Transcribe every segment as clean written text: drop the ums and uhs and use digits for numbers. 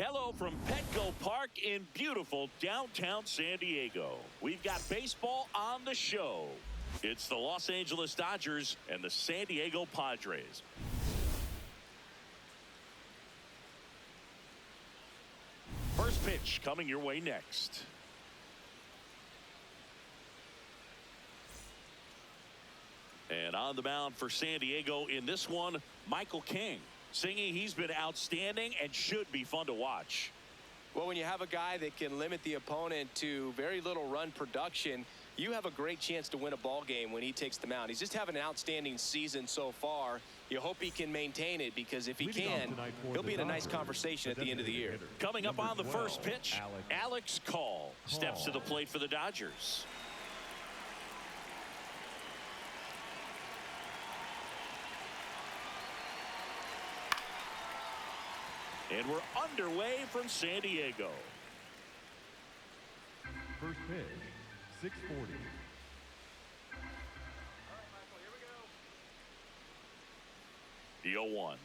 Hello from Petco Park in beautiful downtown San Diego. We've got baseball on the show. It's the Los Angeles Dodgers and the San Diego Padres. First pitch coming your way next. And on the mound for San Diego in this one, Michael King. Singing he's been outstanding and should be fun to watch. Well, when you have a guy that can limit the opponent to very little run production, you have a great chance to win a ball game when he takes the mound. He's just having an outstanding season so far. You hope he can maintain it, because if he can, he'll be in a nice conversation at the end of the year. Coming up on the first pitch, Alex Call steps to the plate for the Dodgers. And we're underway from San Diego. First pitch, 640. The 0-1.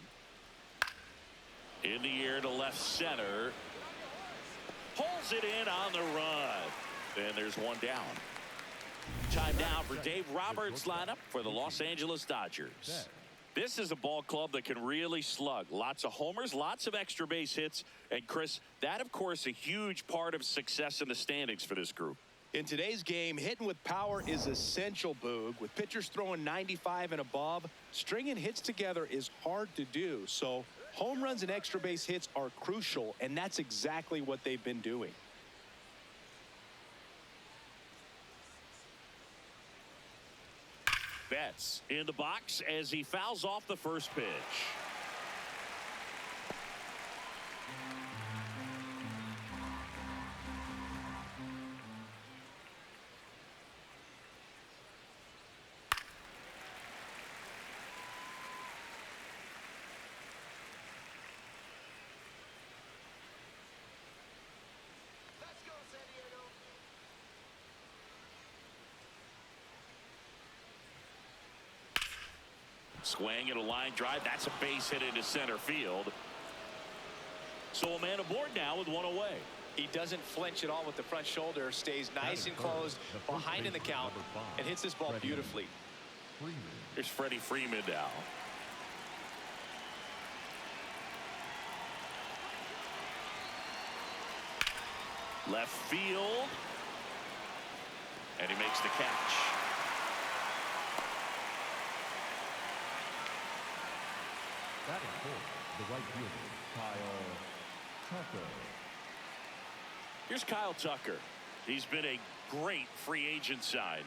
In the air to left center. Pulls it in on the run. And there's one down. Time now for Dave Roberts' lineup for the Los Angeles Dodgers. This is a ball club that can really slug. Lots of homers, lots of extra base hits. And Chris, that of course a huge part of success in the standings for this group. In today's game, hitting with power is essential, Boog. With pitchers throwing 95 and above, stringing hits together is hard to do. So home runs and extra base hits are crucial, and that's exactly what they've been doing. Betts in the box as he fouls off the first pitch. Let's go, San Diego. Swing and a line drive. That's a base hit into center field. So a man aboard now with one away. He doesn't flinch at all with the front shoulder, stays nice and closed behind in the count, and hits this ball beautifully. Here's Freddie Freeman now. Left field. And he makes the catch. Batting fourth, the right fielder, Kyle Tucker. Here's Kyle Tucker. He's been a great free agent sign.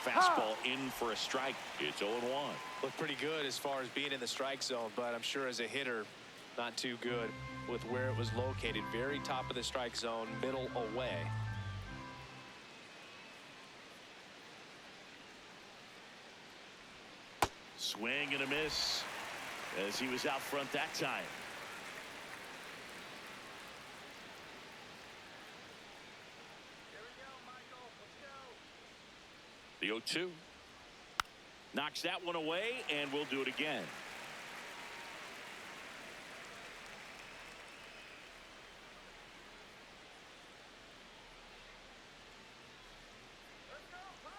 Fastball in for a strike. It's 0-1. Looked pretty good as far as being in the strike zone, but I'm sure as a hitter, not too good with where it was located. Very top of the strike zone, middle away. Swing and a miss as he was out front that time. Here we go, Michael. Let's go. The 0-2. Knocks that one away, and we'll do it again. Let's go, Pride.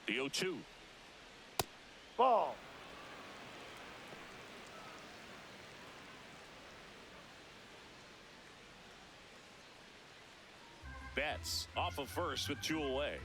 The 0-2. Ball. Betts off of first with 2 away.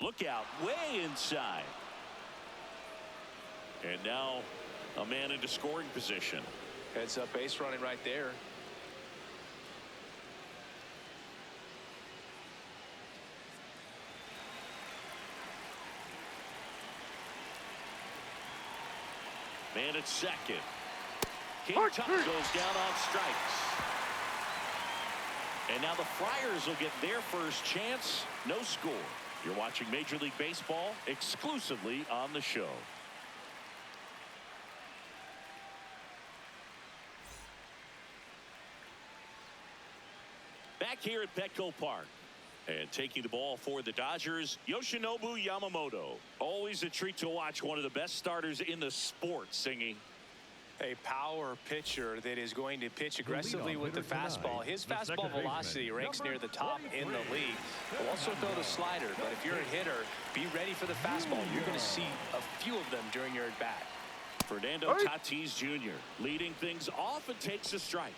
Look out, way inside. And now a man into scoring position. Heads up base running right there. Man at second. King Tut goes down on strikes. And now the Friars will get their first chance. No score. You're watching Major League Baseball exclusively on the show. Back here at Petco Park. And taking the ball for the Dodgers, Yoshinobu Yamamoto. Always a treat to watch one of the best starters in the sport, Singy. A power pitcher that is going to pitch aggressively with the fastball. His fastball velocity ranks near the top in the league. He'll also throw the slider, but if you're a hitter, be ready for the fastball. You're going to see a few of them during your at-bat. Fernando Tatis Jr. leading things off and takes a strike.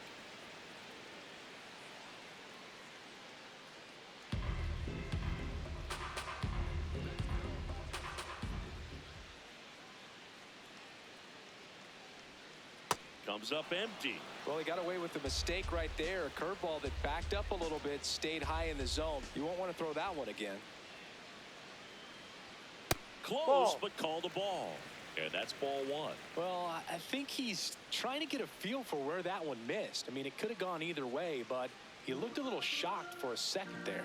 Comes up empty. Well, he got away with the mistake right there. A curveball that backed up a little bit, stayed high in the zone. You won't want to throw that one again. Close, but called a ball. And that's ball one. Well, I think he's trying to get a feel for where that one missed. I mean, it could have gone either way, but he looked a little shocked for a second there.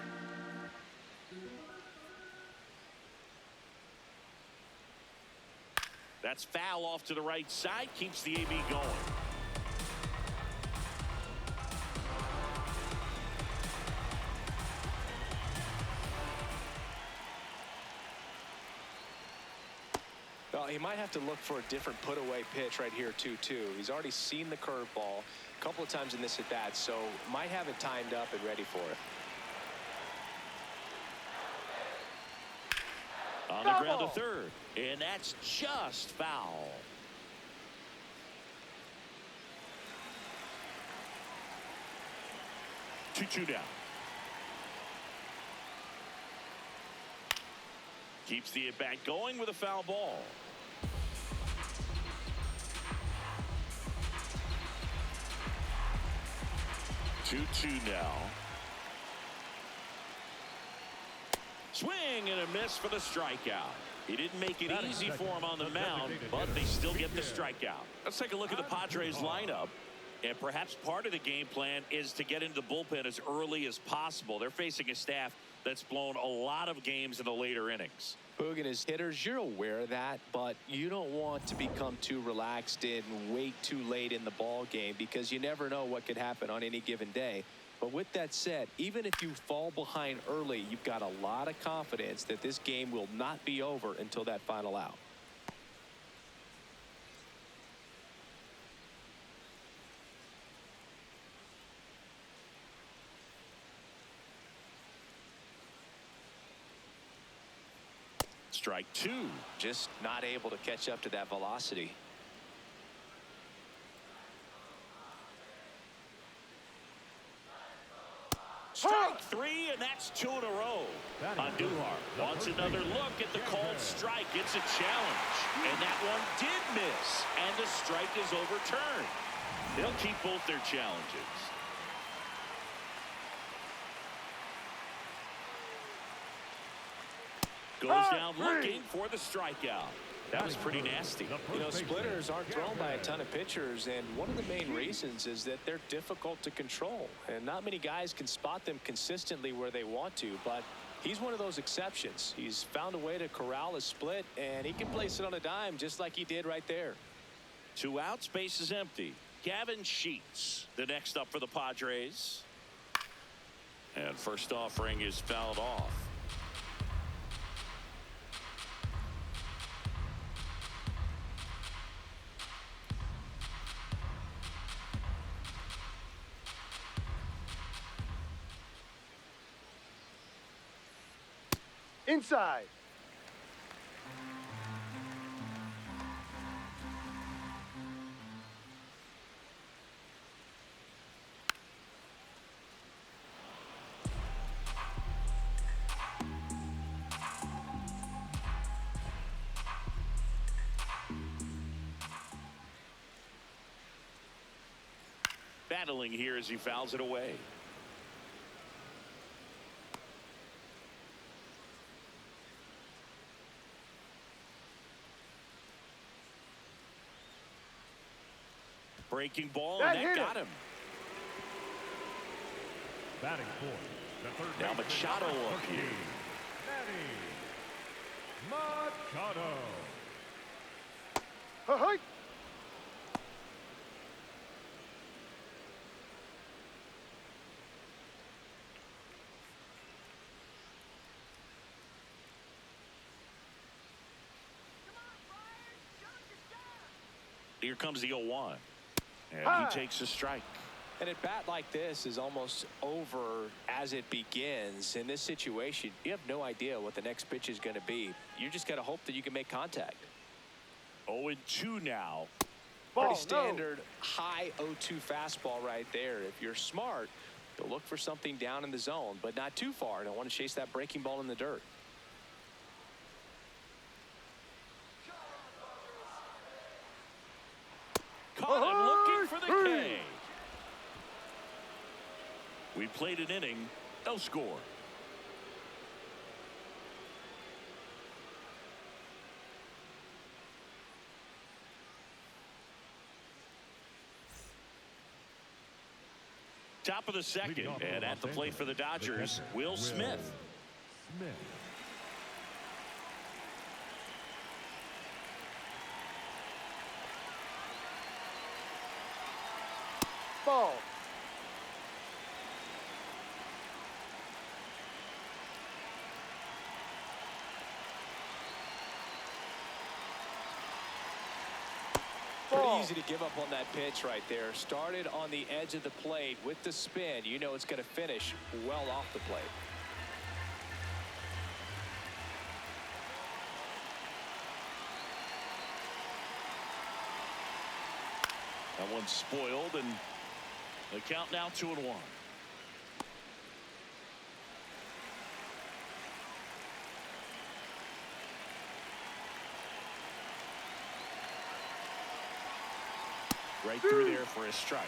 That's foul off to the right side. Keeps the AB going. Well, he might have to look for a different put-away pitch right here, too. He's already seen the curveball a couple of times in this at-bat, so might have it timed up and ready for it. On the ground to third, and that's just foul. Two down. Keeps the at-bat going with a foul ball. 2-2 now. Swing and a miss for the strikeout. He didn't make it easy for him on the mound, but they still get the strikeout. Let's take a look at the Padres lineup. And perhaps part of the game plan is to get into the bullpen as early as possible. They're facing a staff that's blown a lot of games in the later innings. Boog and his hitters, you're aware of that, but you don't want to become too relaxed and wait too late in the ball game because you never know what could happen on any given day. But with that said, even if you fall behind early, you've got a lot of confidence that this game will not be over until that final out. Strike two. Just not able to catch up to that velocity. Strike three, and that's two in a row. Andujar wants another look at the called strike. It's a challenge, and that one did miss, and the strike is overturned. They'll keep both their challenges. Goes down looking for the strikeout. That was pretty nasty. You know, splitters aren't thrown by a ton of pitchers, and one of the main reasons is that they're difficult to control. And not many guys can spot them consistently where they want to, but he's one of those exceptions. He's found a way to corral a split, and he can place it on a dime just like he did right there. 2 outs, base is empty. Gavin Sheets, the next up for the Padres. And first offering is fouled off. Inside. Battling here as he fouls it away. breaking ball, That and that hit got him. him. Batting fourth, the third Now baseman, Machado number up here. 14, Manny Machado. Hey. Here comes the 0-1. And Hi. he takes a strike. And at bat like this is almost over as it begins. In this situation, you have no idea what the next pitch is going to be. You just got to hope that you can make contact. 0-2 now. Ball, Pretty standard high 0-2 fastball right there. If you're smart, you'll look for something down in the zone, but not too far. Don't want to chase that breaking ball in the dirt. Caught him looking for the K. We played an inning, no score. Top of the second, Leading off and for at the Los plate for the Angeles, Dodgers, catcher, Will Smith. Smith. Ball. Pretty Ball. easy to give up on that pitch right there. Started on the edge of the plate with the spin. You know it's going to finish well off the plate. That one's spoiled, and the count now 2-1. Right through there for a strike.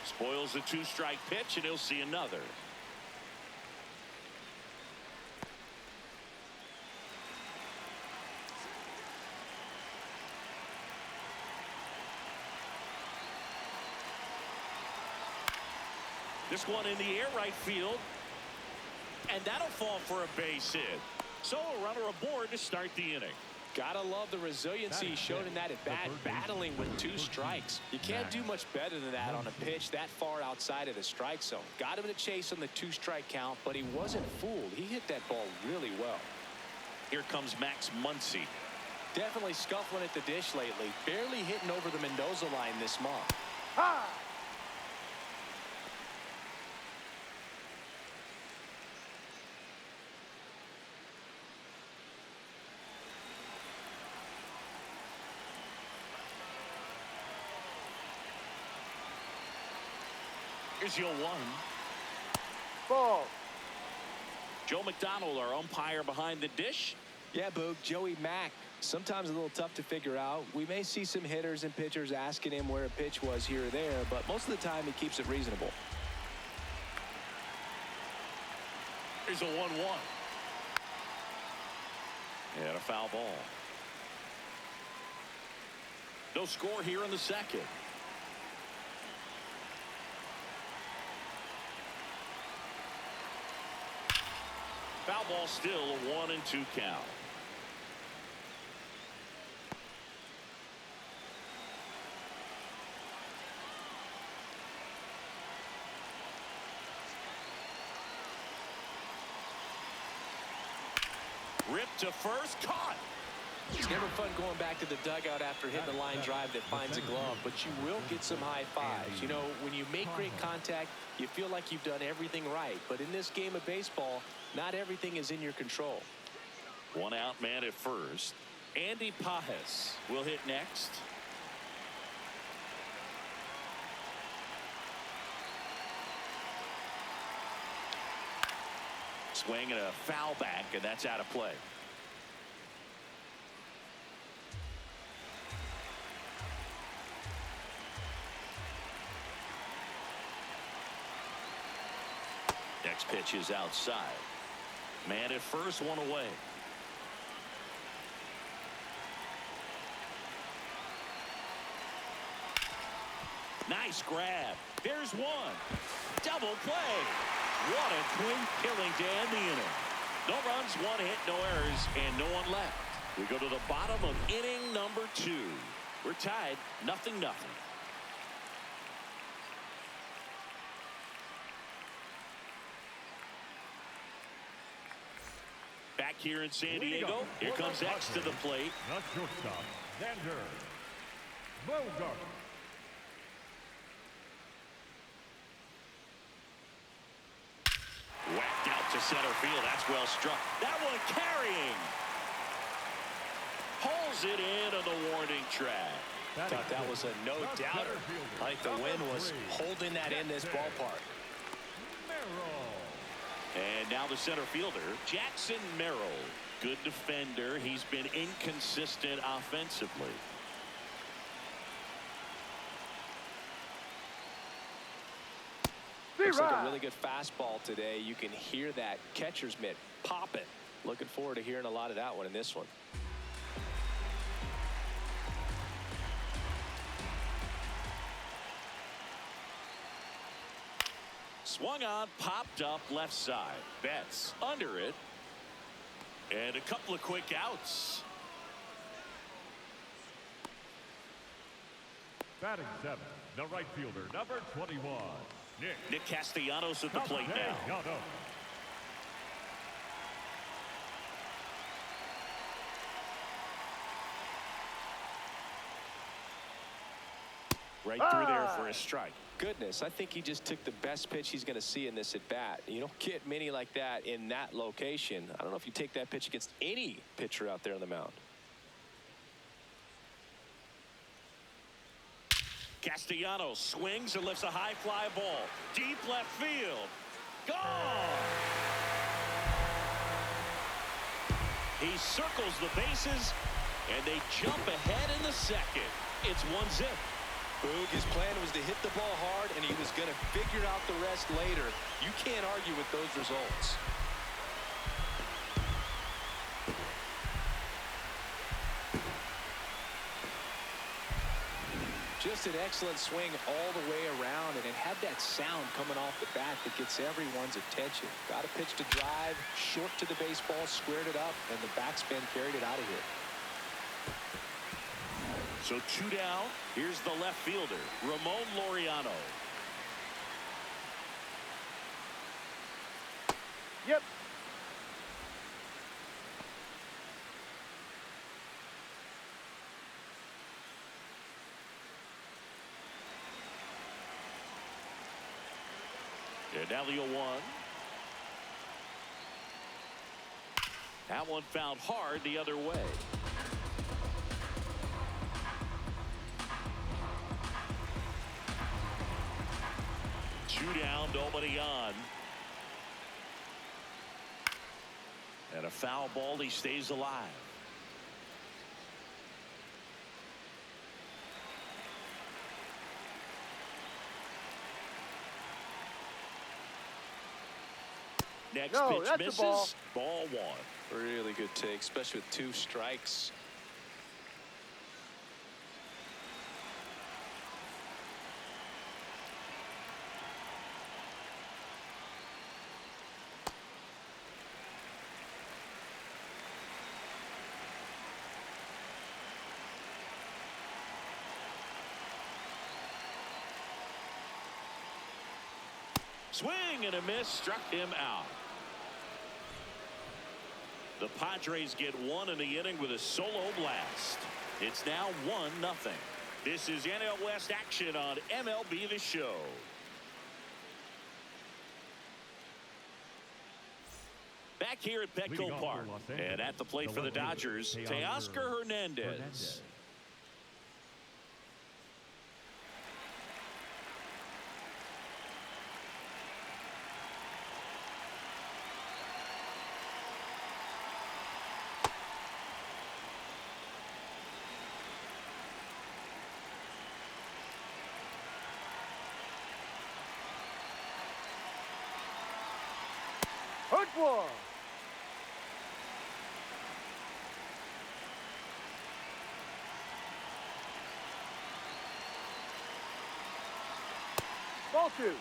Spoils the 2-strike pitch, and he'll see another. This one in the air, right field. And that'll fall for a base hit. So a runner aboard to start the inning. Gotta love the resiliency he showed in that at bat, battling with 2 strikes. You can't do much better than that on a pitch that far outside of the strike zone. Got him in a chase on the 2-strike count, but he wasn't fooled. He hit that ball really well. Here comes Max Muncy. Definitely scuffling at the dish lately. Barely hitting over the Mendoza line this month. Ha. Here's your 1. Ball. Joe McDonald, our umpire behind the dish. Yeah, Boog, Joey Mack. Sometimes a little tough to figure out. We may see some hitters and pitchers asking him where a pitch was here or there, but most of the time he keeps it reasonable. Here's a 1-1. And a foul ball. No score here in the second. Foul ball, still a 1-2 count. Ripped to first, caught. It's never fun going back to the dugout after hitting the line drive that finds a glove, but you will get some high fives. You know, when you make great contact, you feel like you've done everything right. But in this game of baseball, not everything is in your control. 1 out, man at first. Andy Pajes will hit next. Swing and a foul back, and that's out of play. Next pitch is outside. Man at first, one away. Nice grab. There's one. Double play. What a quick killing to end the inning. No runs, one hit, no errors, and no one left. We go to the bottom of inning number 2. We're tied 0-0. Back here in San Diego, here comes X to the plate. The shortstop, Xander Bogart. Whacked out to center field. That's well struck. That one carrying. Pulls it in on the warning track. I think that was a no-doubter. I think the wind was holding that in this ballpark. And now the center fielder, Jackson Merrill. Good defender. He's been inconsistent offensively. Looks like a really good fastball today. You can hear that catcher's mitt popping. Looking forward to hearing a lot of that one in this one. Swung on, popped up left side. Betts under it. And a couple of quick outs. Batting 7, the right fielder, number 21, Nick Castellanos at the plate now. Right through there for a strike. Goodness, I think he just took the best pitch he's going to see in this at bat. You don't get many like that in that location. I don't know if you take that pitch against any pitcher out there on the mound. Castellanos swings and lifts a high fly ball. Deep left field. Gone! He circles the bases, and they jump ahead in the second. It's 1-0. Boog, his plan was to hit the ball hard, and he was going to figure out the rest later. You can't argue with those results. Just an excellent swing all the way around, and it had that sound coming off the bat that gets everyone's attention. Got a pitch to drive, short to the baseball, squared it up, and the backspin carried it out of here. So 2 down. Here's the left fielder, Ramon Laureano. Yep. And now the 0-1. That one found hard the other way. Two down, nobody on. And a foul ball, he stays alive. Next pitch that's misses. a ball. Ball 1. Really good take, especially with 2 strikes. Swing and a miss, struck him out. The Padres get 1 in the inning with a solo blast. It's now 1-0. This is NL West action on MLB The Show. Back here at Petco Park, and at the plate for the Dodgers, Teoscar Hernandez. Hook one. Ball 2.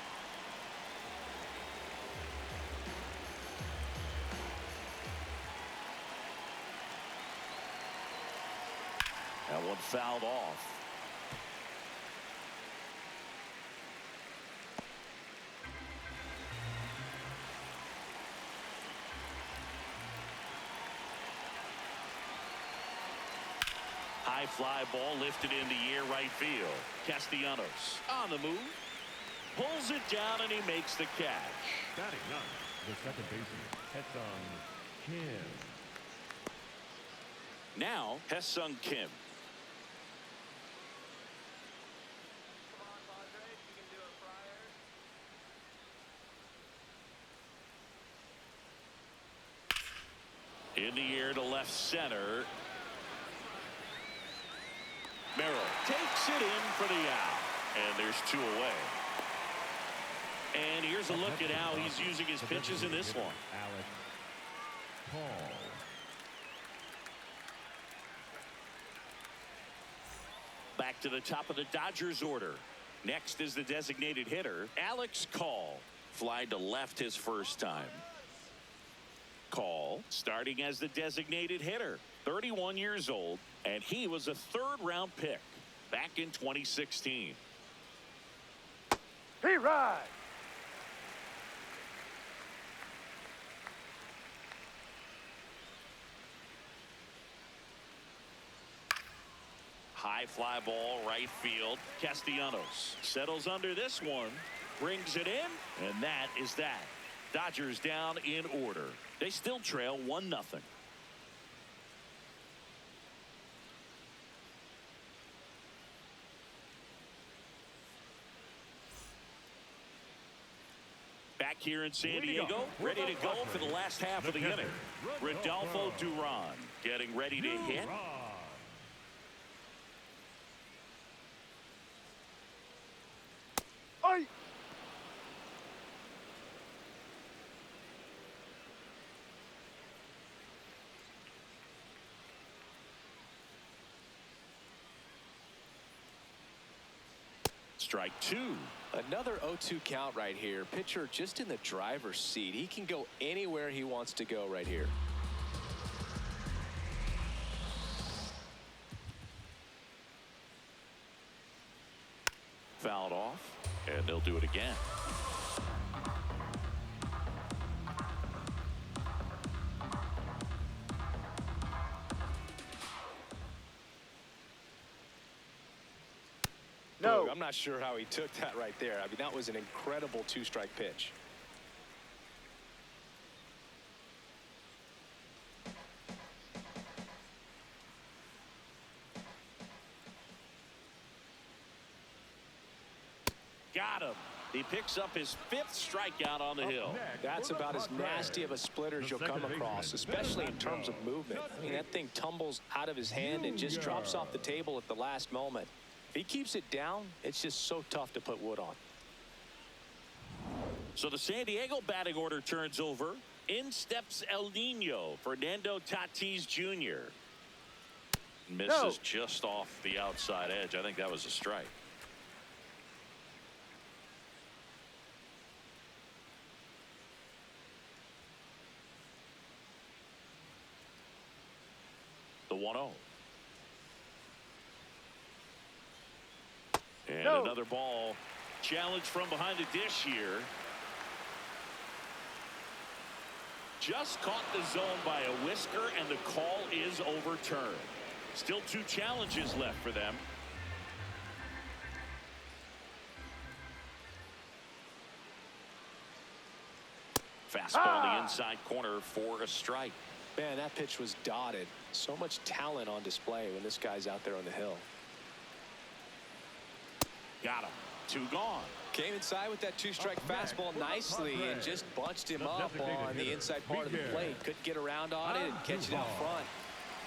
That one fouled off. High fly ball lifted in the air right field. Castellanos on the move. Pulls it down and he makes the catch. Batting ninth, the second baseman, Hesung Kim. Now Hesung Kim. In the air to left center. Merrill takes it in for the out. And there's 2 away. And here's a look at how he's using his pitches in this one. Alex Paul. Back to the top of the Dodgers order. Next is the designated hitter, Alex Call. Fly to left his first time. Call starting as the designated hitter, 31 years old, and he was a 3rd-round pick back in 2016. He rides. High fly ball right field. Castellanos settles under this one, brings it in, and that is that. Dodgers down in order. They still trail 1-0. Back here in San Diego, ready to go for the last half of the inning. Rodolfo Duran getting ready to hit. Oi. Strike 2. Another 0-2 count right here. Pitcher just in the driver's seat. He can go anywhere he wants to go right here. Fouled off, and they'll do it again. No. I'm not sure how he took that right there. I mean, that was an incredible 2-strike pitch. Got him. He picks up his 5th strikeout on the hill. That's about as nasty of a splitter as you'll come across, especially in terms of movement. I mean, that thing tumbles out of his hand and just drops off the table at the last moment. If he keeps it down, it's just so tough to put wood on. So the San Diego batting order turns over. In steps El Nino, Fernando Tatis Jr. Misses just off the outside edge. I think that was a strike. The 1-0. And another ball. Challenge from behind the dish here. Just caught the zone by a whisker, and the call is overturned. Still 2 challenges left for them. Fastball in the inside corner for a strike. Man, that pitch was dotted. So much talent on display when this guy's out there on the hill. Got him. 2 gone. Came inside with that 2-strike fastball nicely and just bunched him up on the inside part of the plate. Couldn't get around on it and catch it out front.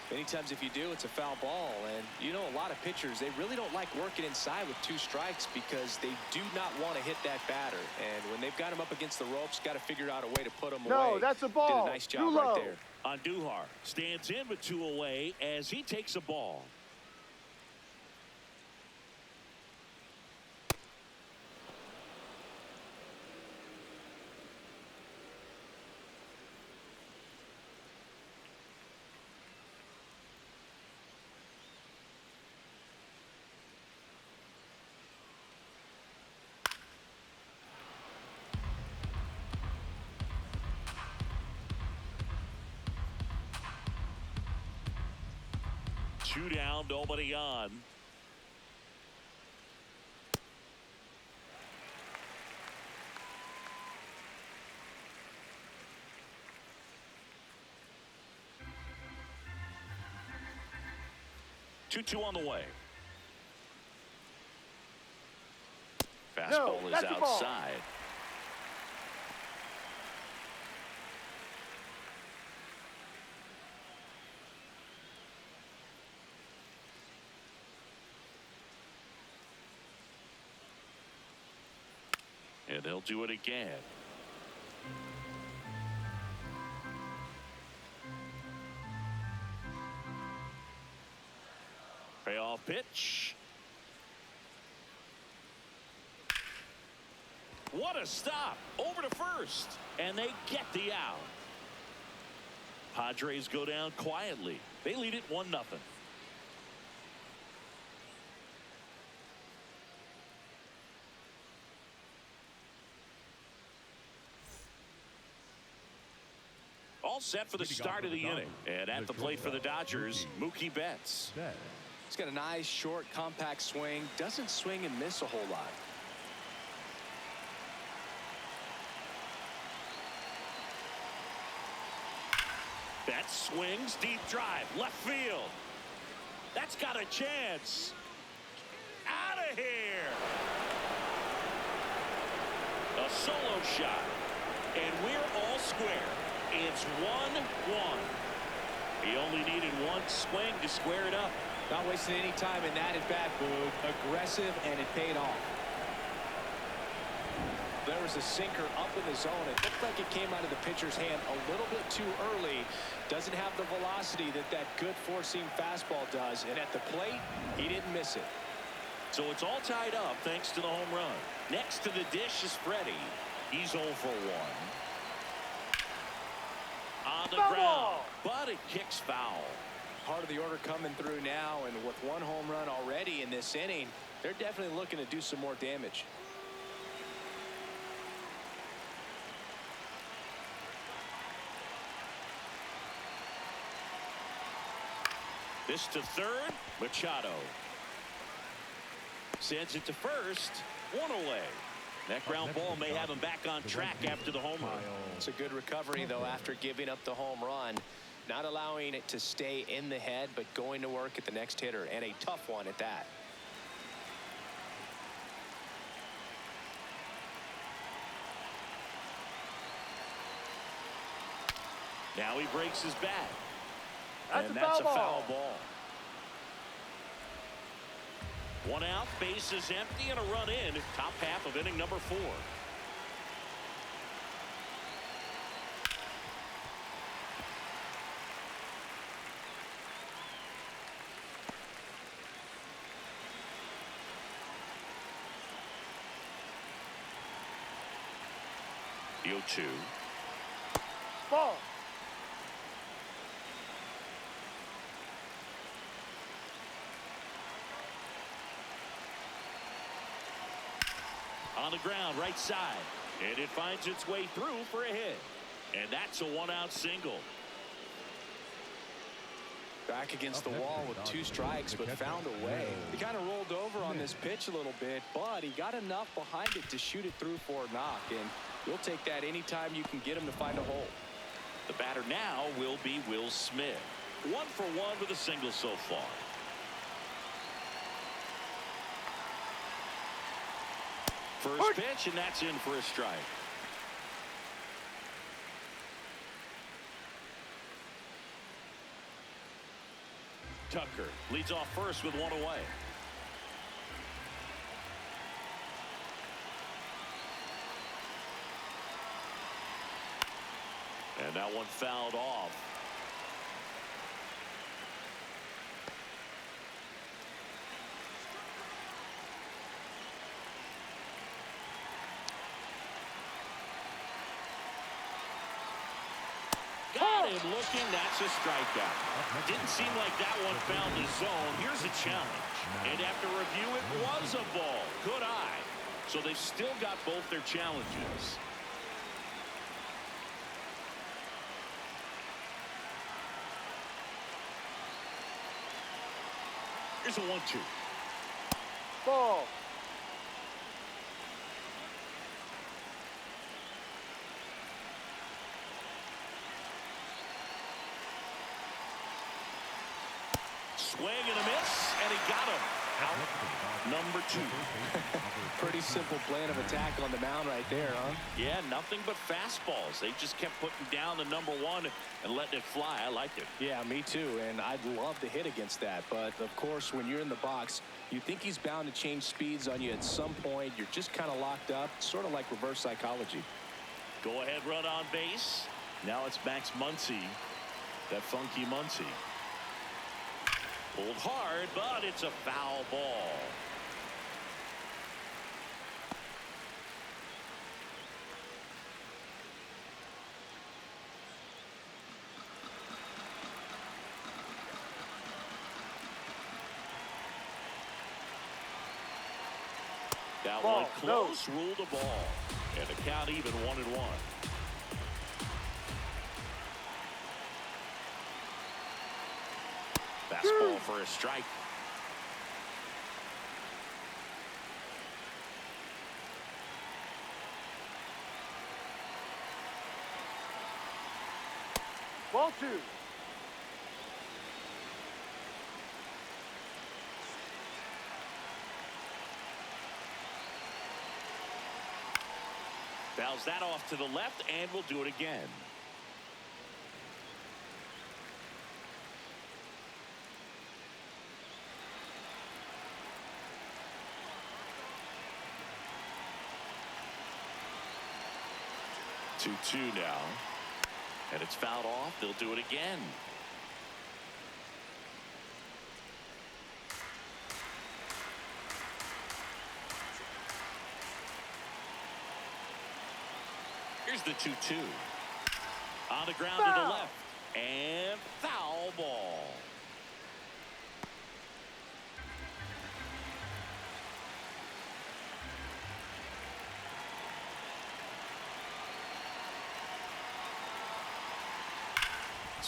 Many times if you do, it's a foul ball. And you know, a lot of pitchers, they really don't like working inside with 2 strikes because they do not want to hit that batter. And when they've got him up against the ropes, got to figure out a way to put him away. No, that's a ball. Did a nice job right there. Andujar stands in with 2 away as he takes a ball. 2 down, nobody on. Two on the way. Fastball is that's the ball. outside. And they'll do it again. Payoff pitch. What a stop. Over to first. And they get the out. Padres go down quietly. They lead it 1-0. All set for the start of the inning. And at the plate for the Dodgers, Mookie Betts. He's got a nice, short, compact swing. Doesn't swing and miss a whole lot. Betts swings, deep drive, left field. That's got a chance. Out of here. A solo shot. And we're all square. It's 1-1. He only needed one swing to square it up. Not wasting any time in that at bat, Boog. Aggressive, and it paid off. There was a sinker up in the zone. It looked like it came out of the pitcher's hand a little bit too early. Doesn't have the velocity that good four-seam fastball does. And at the plate, he didn't miss it. So it's all tied up thanks to the home run. Next to the dish is Freddie. He's 0 for 1. On the ground, but it kicks foul. Part of the order coming through now, and with one home run already in this inning, they're definitely looking to do some more damage. This to third, Machado. Sends it to first, 1 away. That ground ball may have him back on track after the home run. It's a good recovery, though, after giving up the home run. Not allowing it to stay in the head, but going to work at the next hitter, and a tough one at that. Now he breaks his bat. That's and a that's foul a foul ball. ball. 1 out, base is empty, and a run in. Top half of inning number 4. The 0-2. Ball. On the ground, right side. And it finds its way through for a hit. And that's a 1-out single. Back against the wall with 2 strikes, but found a way. He kind of rolled over on this pitch a little bit, but he got enough behind it to shoot it through for a knock. And you'll take that anytime you can get him to find a hole. The batter now will be Will Smith. 1 for 1 with a single so far. First pitch, and that's in for a strike. Tucker leads off first with 1 away. And that one fouled off. Got him looking. That's a strikeout. Didn't seem like that one found the zone. Here's a challenge. And after review, it was a ball. Good eye. So they've still got both their challenges. Here's a 1-2. Ball. Swing and a miss, and he got him. Out number 2. Pretty simple plan of attack on the mound right there, huh? Yeah, nothing but fastballs. They just kept putting down the number 1 and letting it fly. I liked it. Yeah, me too, and I'd love to hit against that. But, of course, when you're in the box, you think he's bound to change speeds on you at some point. You're just kind of locked up, sort of like reverse psychology. Go ahead, run on base. Now it's Max Muncy, that funky Muncy. Pulled hard, but it's a foul ball. That Ball, one close, ruled a ball. And the count even 1-1. Fastball for a strike. Ball 2. Fouls that off to the left, and we'll do it again. Two now, and it's fouled off. They'll do it again. Here's the 2-2. On the ground to the left, and foul ball.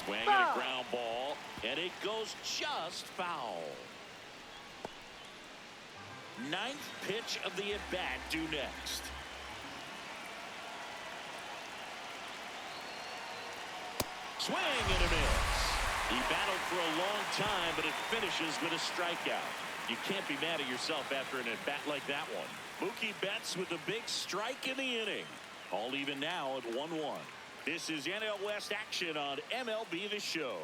Swing and a ground ball, and it goes just foul. 9th pitch of the at-bat due next. Swing and a miss. He battled for a long time, but it finishes with a strikeout. You can't be mad at yourself after an at-bat like that one. Mookie Betts with a big strike in the inning. All even now at 1-1. This is NL West action on MLB The Show.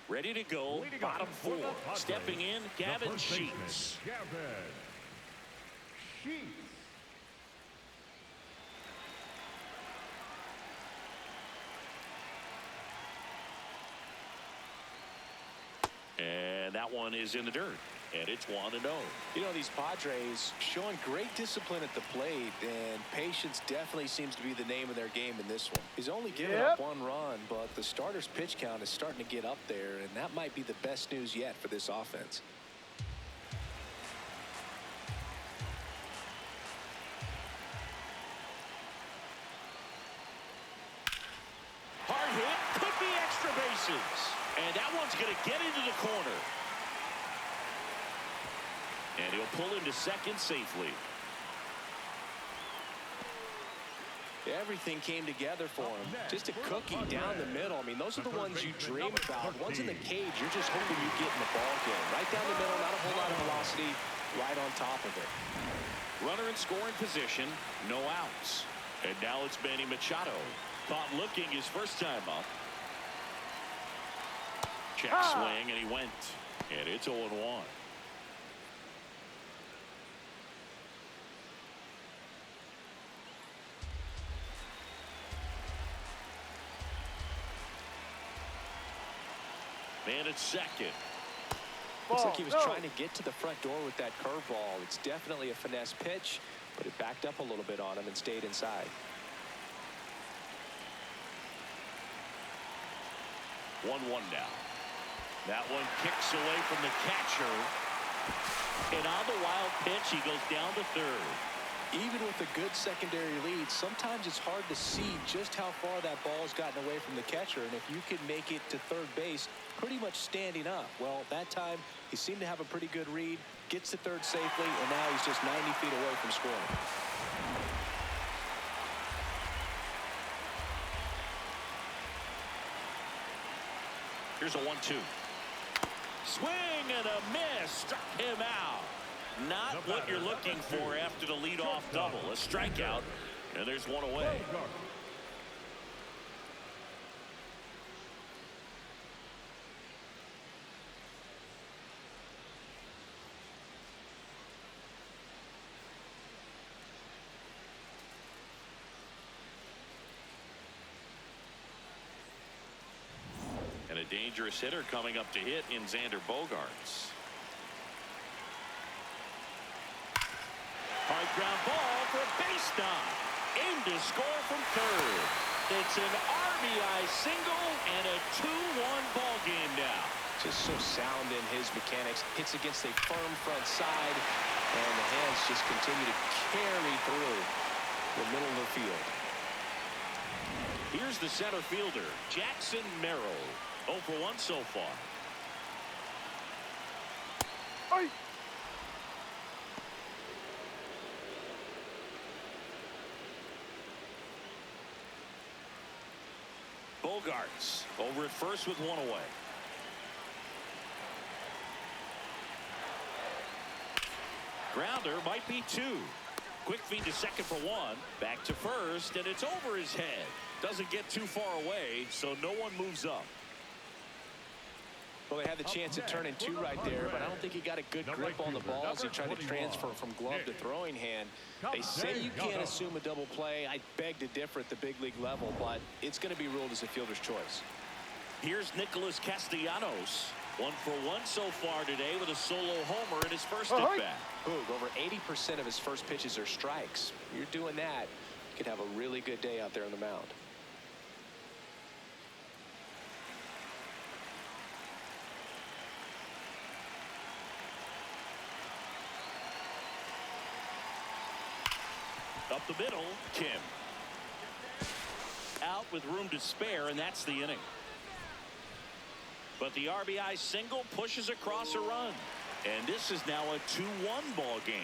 Ready to go, bottom 4. Stepping in, Gavin Sheets. Gavin Sheets. And that one is in the dirt. And it's 1-0. You know, these Padres showing great discipline at the plate, and patience definitely seems to be the name of their game in this one. He's only given up 1 run, but the starter's pitch count is starting to get up there, and that might be the best news yet for this offense. Hard hit, could be extra bases. And that one's going to get into the corner. And he'll pull into second safely. Everything came together for him. Just a cookie down the middle. I mean, those are the ones you dream about. Once in the cage, you're just hoping you get in the ball game. Right down the middle, not a whole lot of velocity, right on top of it. Runner in scoring position, no outs. And now it's Manny Machado. Caught looking his first time up. Check swing, and he went. And it's 0-1. Man at second. Looks like he was trying to get to the front door with that curveball. It's definitely a finesse pitch, but it backed up a little bit on him and stayed inside. 1-1 now. That one kicks away from the catcher. And on the wild pitch, he goes down to third. Even with a good secondary lead, sometimes it's hard to see just how far that ball has gotten away from the catcher. And if you can make it to third base pretty much standing up, well, that time he seemed to have a pretty good read, gets to third safely, and now he's just 90 feet away from scoring. Here's a 1-2. Swing and a miss. Struck him out. Not what you're looking for after the leadoff double. A strikeout, and there's one away. And a dangerous hitter coming up to hit in Xander Bogaerts. Hard ground ball for a base knock. Aimed to score from third. It's an RBI single and a 2-1 ball game now. Just so sound in his mechanics. Hits against a firm front side, and the hands just continue to carry through the middle of the field. Here's the center fielder, Jackson Merrill. 0 for 1 so far. Hey. Bogaerts over at first with one away. Grounder might be 2. Quick feed to second for 1. Back to first, and it's over his head. Doesn't get too far away, so no one moves up. Well, they had the chance at turning 2 right there, but I don't think he got a good grip on the ball as he tried to transfer from glove to throwing hand. They say you can't assume a double play. I beg to differ at the big league level, but it's going to be ruled as a fielder's choice. Here's Nicholas Castellanos. 1 for 1 so far today with a solo homer in his first at bat. Boog, over 80% of his first pitches are strikes. You're doing that, you could have a really good day out there on the mound. Up the middle, Kim. Out with room to spare, and that's the inning. But the RBI single pushes across a run. And this is now a 2-1 ball game.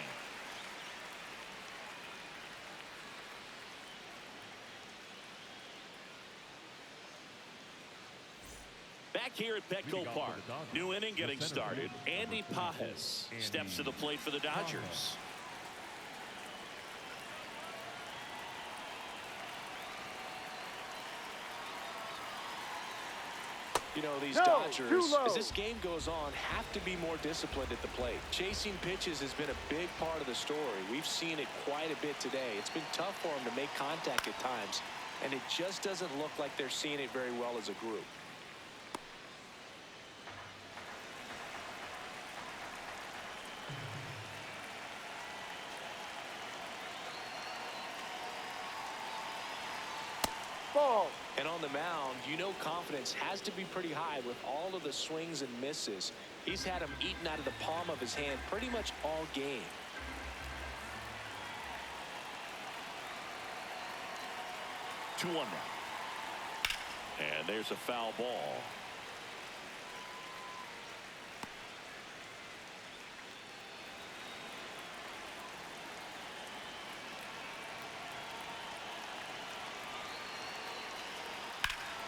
Back here at Petco Park. New inning getting started. Andy Pajes steps to the plate for the Dodgers. You know, these Dodgers, as this game goes on, have to be more disciplined at the plate. Chasing pitches has been a big part of the story. We've seen it quite a bit today. It's been tough for them to make contact at times, and it just doesn't look like they're seeing it very well as a group. Ball. And on the mound, you know confidence has to be pretty high with all of the swings and misses. He's had them eaten out of the palm of his hand pretty much all game. Two 1 now. And there's a foul ball.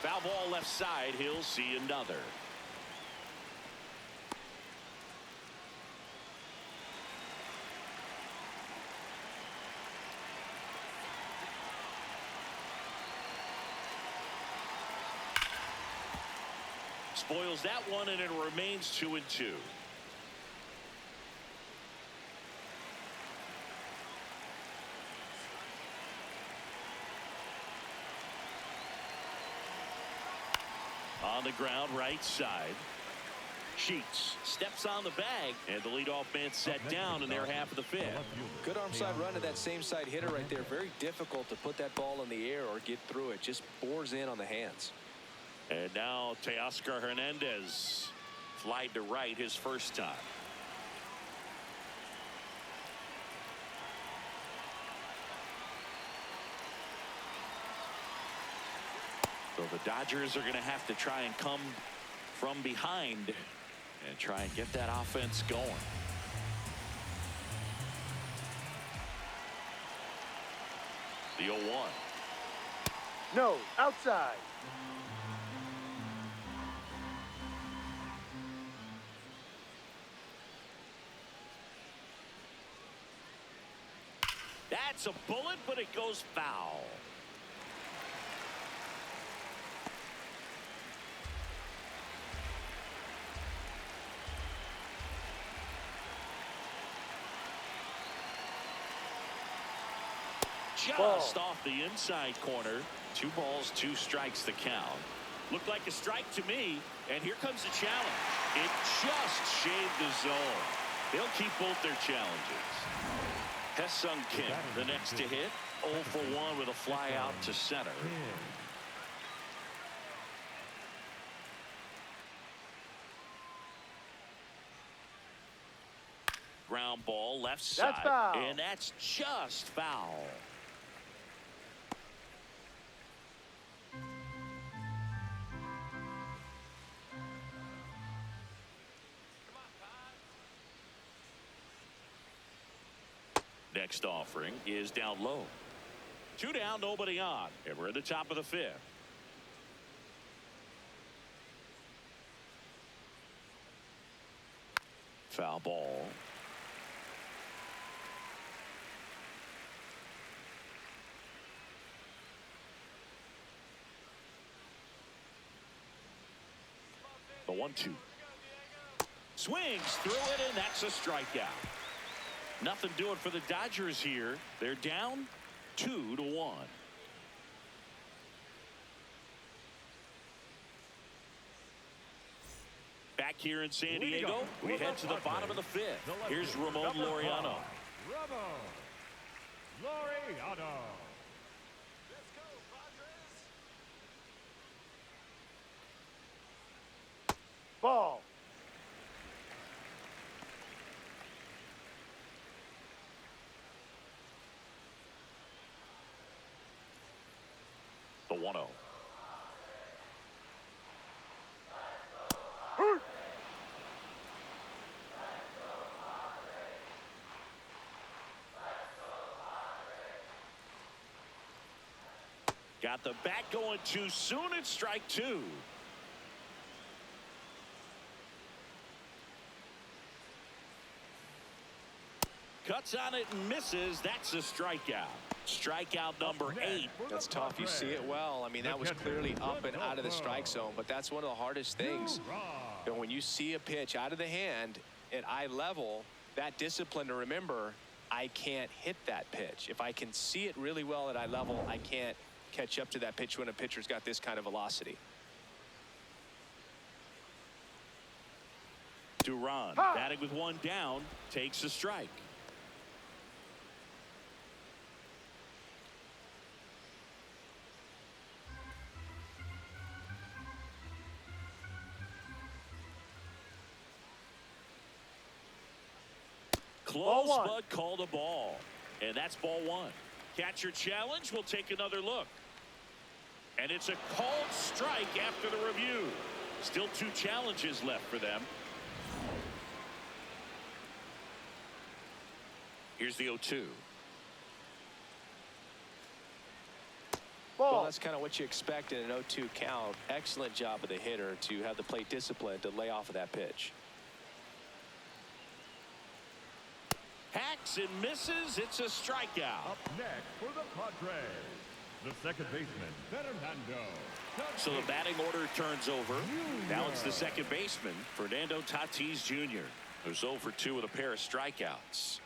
Foul ball left side. He'll see another. Spoils that one, and it remains 2-2. On the ground, right side. Sheets steps on the bag, and the leadoff man set down in their half of the fifth. Good arm side run to that same side hitter right there. Very difficult to put that ball in the air or get through it. Just bores in on the hands. And now Teoscar Hernandez flied to right his first time. the Dodgers are going to have to try and come from behind and try and get that offense going. The 0-1. No, outside. That's a bullet, but it goes foul. Just off the inside corner. 2 balls, 2 strikes the count. Looked like a strike to me, and here comes the challenge. It just shaved the zone. They'll keep both their challenges. Hesung Kim, the next to hit, 0 for 1 with a fly out to center. Ground ball left side, That's foul. and that's just foul. Next offering is down low. 2 down, nobody on, and we're at the top of the 5th. Foul ball. The 1-2. Swings through it, and that's a strikeout. Nothing doing for the Dodgers here. They're down 2-1. Back here in San Diego, we head to the bottom of the 5th. Here's Ramon Laureano. Ramon Laureano. Ball. The 1-0. Got the bat going too soon. It's strike 2. Cuts on it and misses. That's a strikeout. Strikeout number 8. That's tough. You see it well. I mean, that was clearly up and out of the strike zone, but that's one of the hardest things. You know, when you see a pitch out of the hand at eye level, that discipline to remember, I can't hit that pitch. If I can see it really well at eye level, I can't catch up to that pitch when a pitcher's got this kind of velocity. Duran, batting with 1 down, takes a strike. Close, but called a ball. And that's ball 1. Catcher challenge. We'll take another look. And it's a called strike after the review. Still 2 challenges left for them. Here's the 0-2. Well, that's kind of what you expect in an 0-2 count. Excellent job of the hitter to have the plate discipline to lay off of that pitch. Hacks and misses. It's a strikeout. Up next for the Padres, the second baseman, Fernando. So the batting order turns over. Now it's the second baseman, Fernando Tatis Jr., who's 0 for 2 with a pair of strikeouts.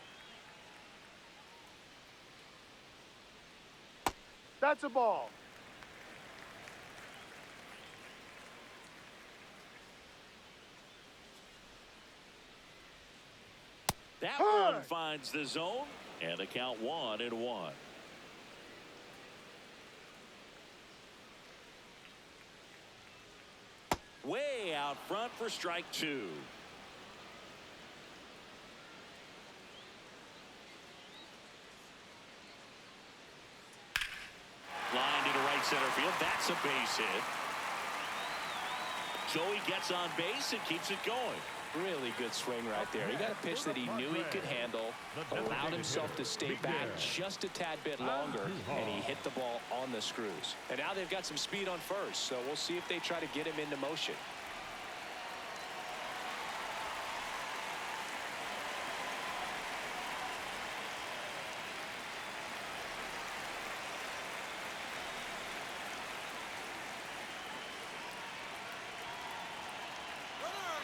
That's a ball. That one finds the zone, and the count 1-1. Way out front for strike 2. Line to the right center field. That's a base hit. Joey gets on base and keeps it going. Really good swing right there. He got a pitch that he knew he could handle, allowed himself to stay back just a tad bit longer, and he hit the ball on the screws. And now they've got some speed on first, so we'll see if they try to get him into motion.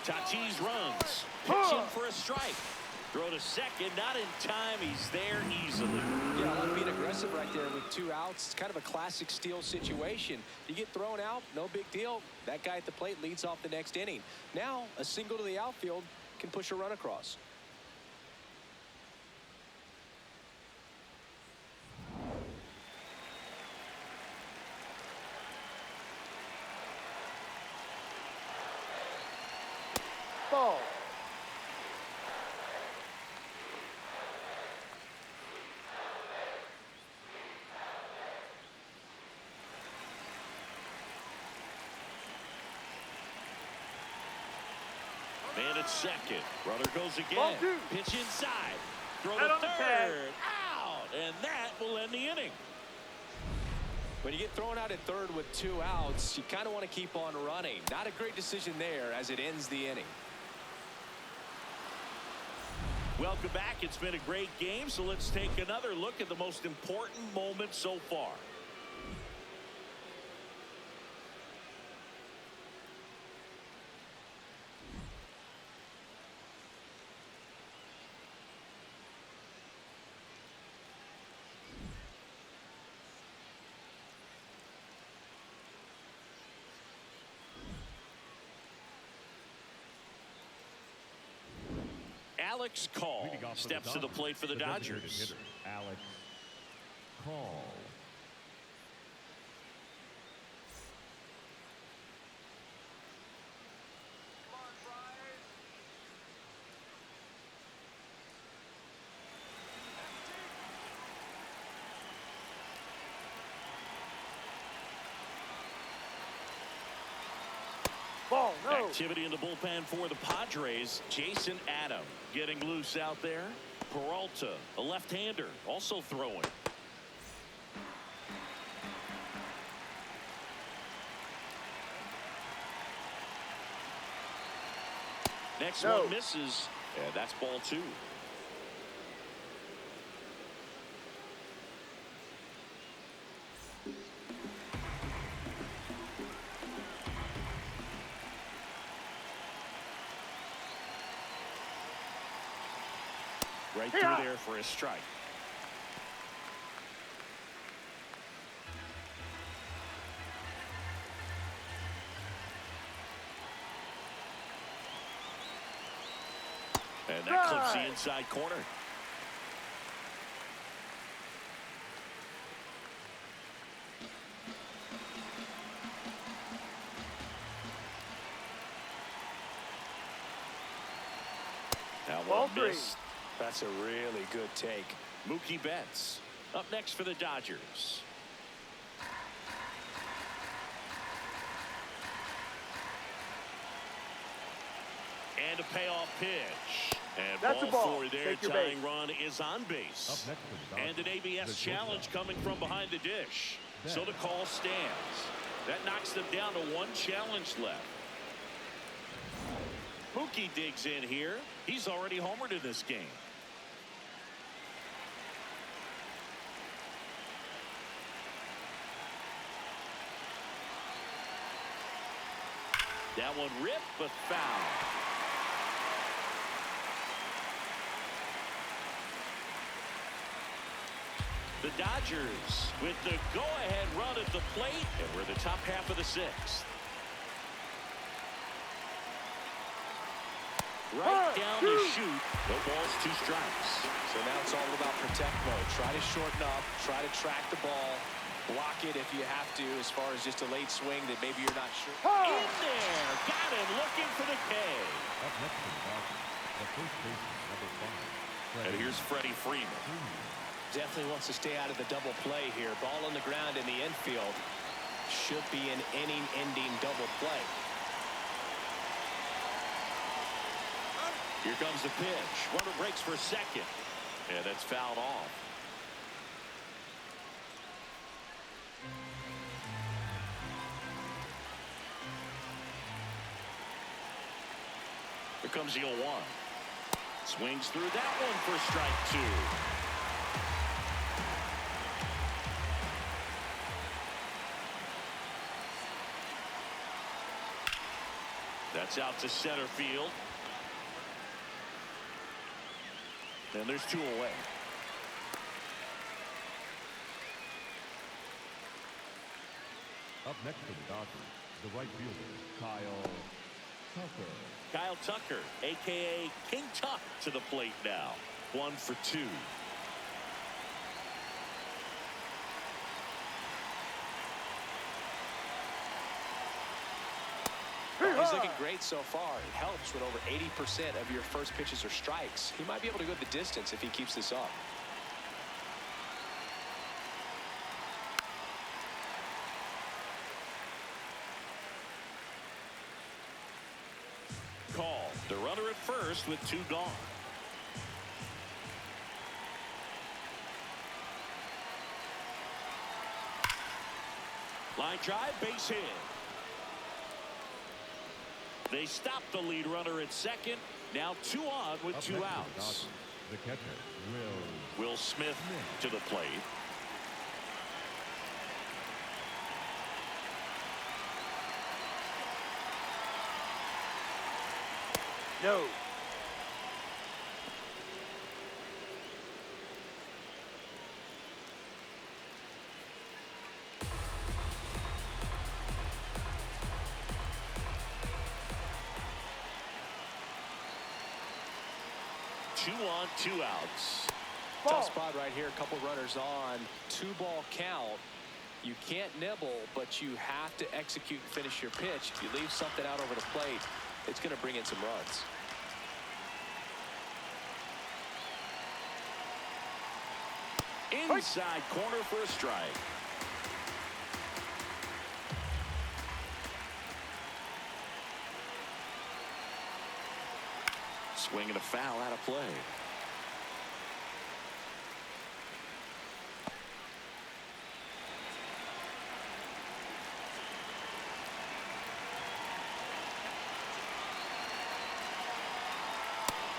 Tatis runs, pitching for a strike. Throw to second, not in time. He's there easily. Yeah, I like being aggressive right there with 2 outs. It's kind of a classic steal situation. You get thrown out, no big deal. That guy at the plate leads off the next inning. Now, a single to the outfield can push a run across. Ball. Man at second. Runner goes again. Ball 2. Pitch inside. Throw Out to on the tag. third. Out. And that will end the inning. When you get thrown out at third with 2 outs, you kind of want to keep on running. Not a great decision there as it ends the inning. Welcome back. It's been a great game, so let's take another look at the most important moment so far. Alex Call steps to the plate for the Dodgers. Alex Call. Ball. No. Activity in the bullpen for the Padres. Jason Adam getting loose out there. Peralta, a left-hander, also throwing. Next one misses, and that's ball 2. Right through there for a strike. And that clips the inside corner. Now Ball one 3. missed. That's a really good take. Mookie Betts up next for the Dodgers. And a payoff pitch. And That's a ball. 4 there. Take your Tying base. run is on base. And an ABS challenge coming from behind the dish. So the call stands. That knocks them down to 1 challenge left. Mookie digs in here. He's already homered in this game. That one ripped, but foul. The Dodgers with the go-ahead run at the plate, and we're in the top half of the 6th. Right down to shoot. No balls, 2 strikes. So now it's all about protect mode. Try to shorten up, try to track the ball, block it if you have to, as far as just a late swing that maybe you're not sure. In there, got him looking for the K. Up next to the Dodgers, the first baseman, number 5. And here's Freddie Freeman. Definitely wants to stay out of the double play here. Ball on the ground in the infield. Should be an inning-ending double play. Here comes the pitch. Runner breaks for second. And that's fouled off. Here comes the 0-1. Swings through that one for strike 2. That's out to center field. And there's 2 away. Up next for the Dodgers, the right fielder, Kyle Tucker. Kyle Tucker, a.k.a. King Tuck, to the plate now. 1 for 2. He's looking great so far. It helps when over 80% of your first pitches are strikes. He might be able to go the distance if he keeps this up. Call the runner at first with 2 gone. Line drive, base hit. They stop the lead runner at second. Now 2 on with 2 outs. The catcher, Will Smith to the plate. No. Two on, 2 outs. Ball. Tough spot right here. A couple runners on. 2-ball count. You can't nibble, but you have to execute and finish your pitch. If you leave something out over the plate, it's going to bring in some runs. Inside corner for a strike. Swinging a foul out of play.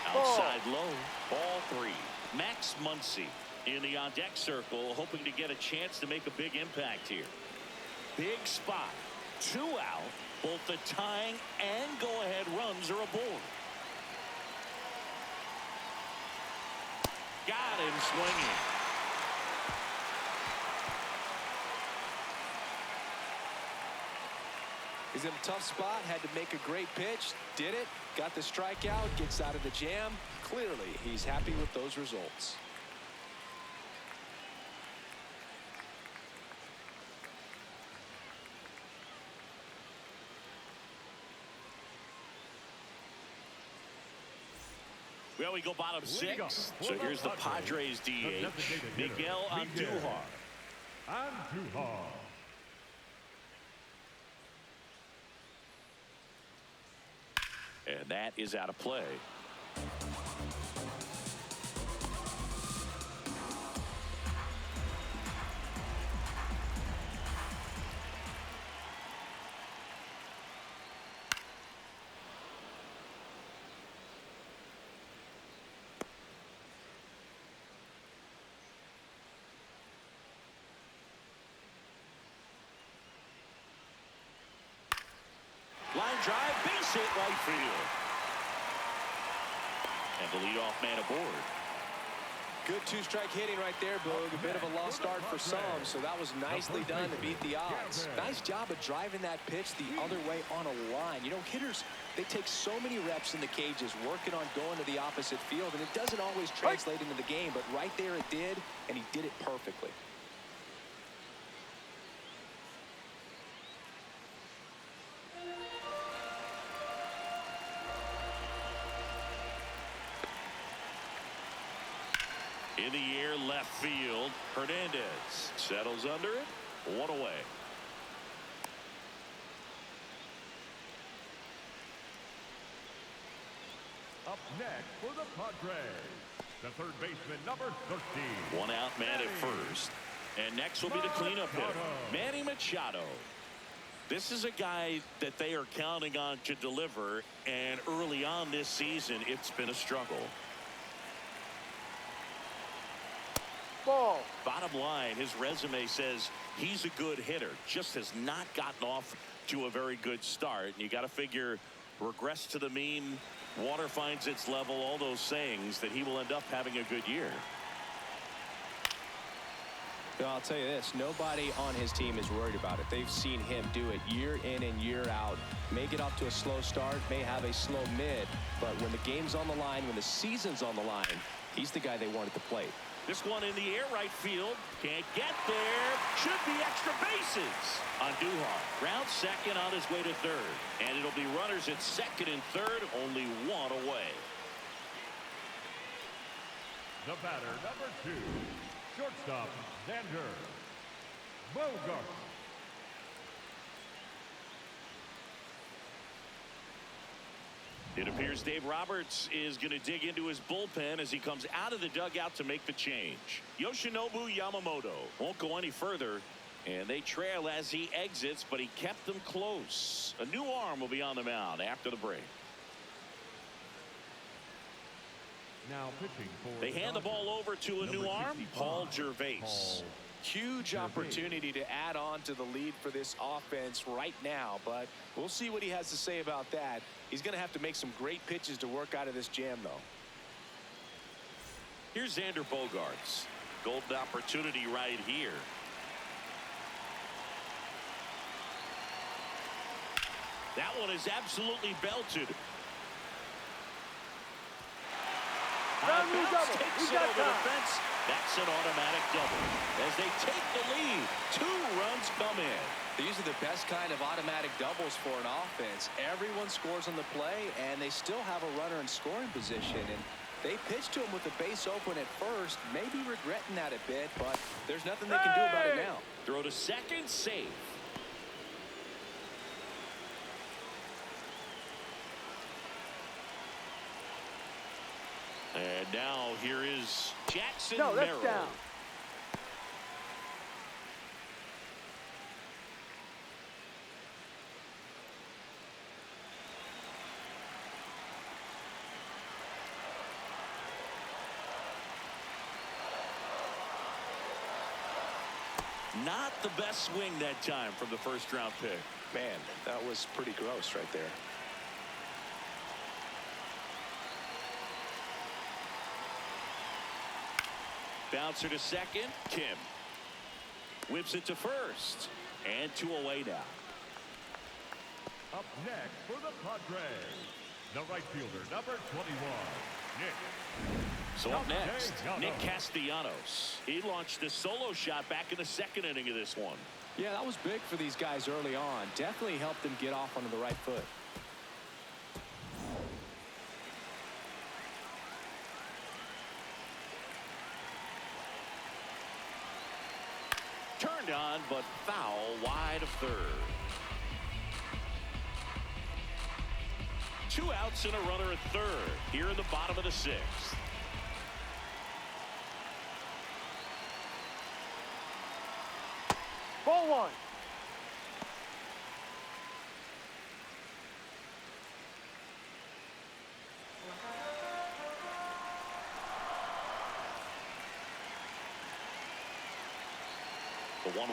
Outside low. Ball 3. Max Muncy in the on-deck circle, hoping to get a chance to make a big impact here. Big spot. 2 out. Both the tying and go-ahead runs are aboard. Got him swinging. He's in a tough spot, had to make a great pitch, did it, got the strikeout, gets out of the jam. Clearly, he's happy with those results. Well, we go bottom 6. So here's the Padres DH, Miguel Andujar. Andujar. And that is out of play. Line drive, base hit, right field. And the leadoff man aboard. Good 2-strike hitting right there, Boog. A bit of a lost start for some, so that was nicely done to beat the odds. Nice job of driving that pitch the other way on a line. You know, hitters, they take so many reps in the cages working on going to the opposite field, and it doesn't always translate into the game, but right there it did, and he did it perfectly. In the air, left field. Hernandez settles under it. 1 away. next for the Padres, the third baseman, number 13. One out, man at first. And next will be the cleanup hitter, Manny Machado. This is a guy that they are counting on to deliver, and early on this season, it's been a struggle. Ball. Bottom line, his resume says he's a good hitter, just has not gotten off to a very good start. And you got to figure, regress to the mean, water finds its level, all those sayings, that he will end up having a good year. Well, I'll tell you this, nobody on his team is worried about it. They've seen him do it year in and year out. May get off to a slow start, may have a slow mid, but when the game's on the line, when the season's on the line, he's the guy they want at the plate. This one in the air, right field. Can't get there. Should be extra bases on Duhar. Ground second, on his way to third. And it'll be runners at second and third, only one away. The batter, number 2, shortstop, Xander Bogaerts. It appears Dave Roberts is going to dig into his bullpen as he comes out of the dugout to make the change. Yoshinobu Yamamoto won't go any further, and they trail as he exits, but he kept them close. A new arm will be on the mound after the break. Now pitching for They hand the ball over to a new arm, Paul Gervais. Huge opportunity to add on to the lead for this offense right now, but we'll see what he has to say about that. He's going to have to make some great pitches to work out of this jam, though. Here's Xander Bogaerts. Golden opportunity right here. That one is absolutely belted. Ground rule double. Takes We it got over the time. fence. That's an automatic double. As they take the lead, 2 runs come in. These are the best kind of automatic doubles for an offense. Everyone scores on the play, and they still have a runner in scoring position. And they pitched to him with the base open at first, maybe regretting that a bit, but there's nothing they can do about it now. Throw to second, safe. And now here is Jackson No, that's Merrill. down. Not the best swing that time from the first round pick. Man, that was pretty gross right there. Bouncer to second, Kim. Whips it to first. And 2 away now. Up next for the Padres, the right fielder, number 21, Nick. So up next, Castellanos. Nick Castellanos. He launched a solo shot back in the second inning of this one. Yeah, that was big for these guys early on. Definitely helped them get off onto the right foot. Turned on, but foul wide of third. 2 outs and a runner at third here in the bottom of the 6th. Ball 1. The 1-1.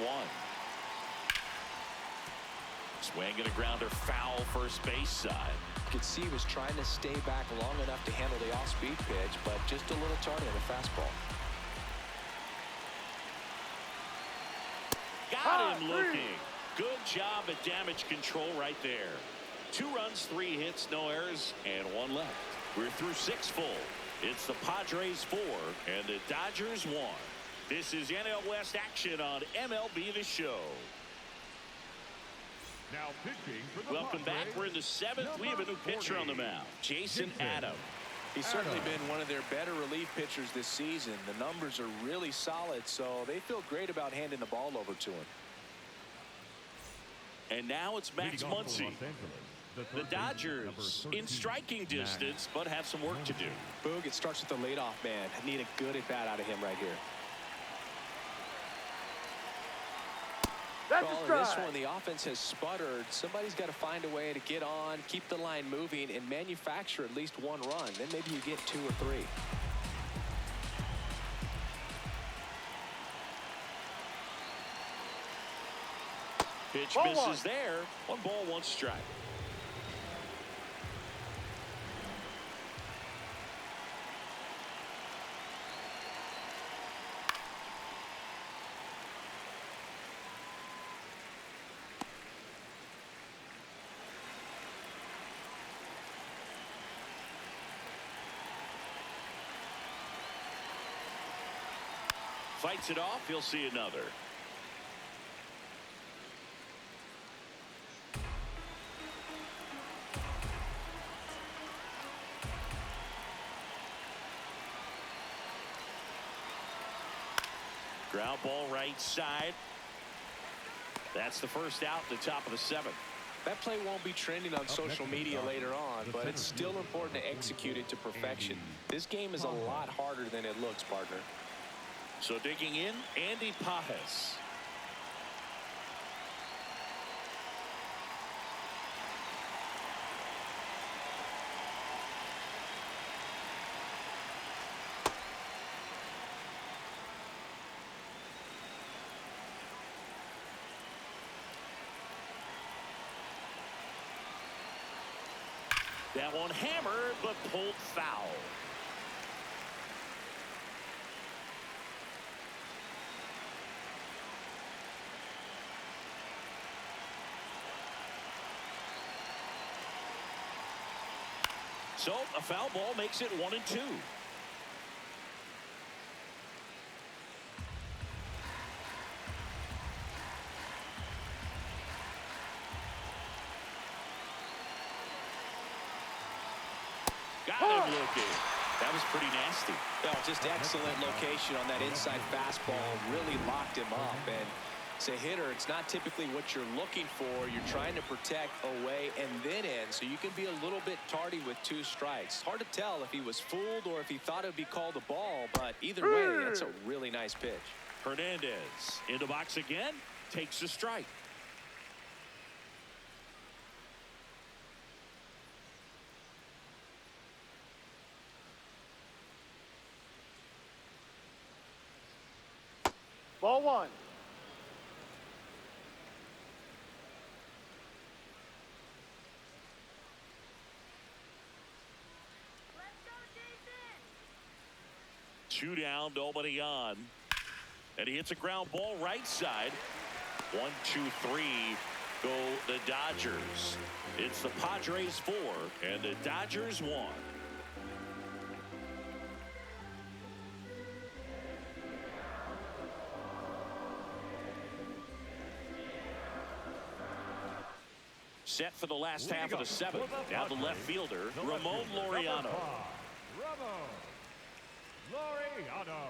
Swing and a grounder, foul first base side. You could see he was trying to stay back long enough to handle the off-speed pitch, but just a little tardy on the fastball. Got him looking. Good job at damage control right there. 2 runs, 3 hits, no errors, and 1 left. We're through 6 full. It's the Padres 4 and the Dodgers 1. This is NL West action on MLB The Show. Now pitching for the Welcome back. Padres, We're in the 7th. We have a new pitcher on the mound, Jason Adam. He's certainly been one of their better relief pitchers this season. The numbers are really solid, so they feel great about handing the ball over to him. And now it's Max leading off for Muncy. Los Angeles, The Dodgers in striking distance, but have some work to do. Boog, it starts with the leadoff man. I need a good at-bat out of him right here. That's Well, a in strike. this one, the offense has sputtered. Somebody's got to find a way to get on, keep the line moving, and manufacture at least one run. Then maybe you get 2 or 3. Pitch Ball misses one. there. 1 ball, 1 strike. Fights it off. He'll see another. Ground ball right side. That's the first out, the top of the 7th. That play won't be trending on social media later on, but it's still important to execute it to perfection. This game is a lot harder than it looks, partner. So digging in, Andy Pajes. That one hammered, but pulled foul. So a foul ball makes it 1-2. Got him looking. That was pretty nasty. No, just excellent location on that inside fastball. Really locked him up. And as a hitter, it's not typically what you're looking for. You're trying to protect away and then in, so you can be a little bit tardy with 2 strikes. Hard to tell if he was fooled or if he thought it would be called a ball, but either way, that's a really nice pitch. Hernandez in the box again, takes a strike. Ball 1. Two down, nobody on. And he hits a ground ball right side. 1, 2, 3 go the Dodgers. It's the Padres 4 and the Dodgers 1. Set for the last half of the 7th. Now the left fielder, Ramon Laureano. Ramon Laureano.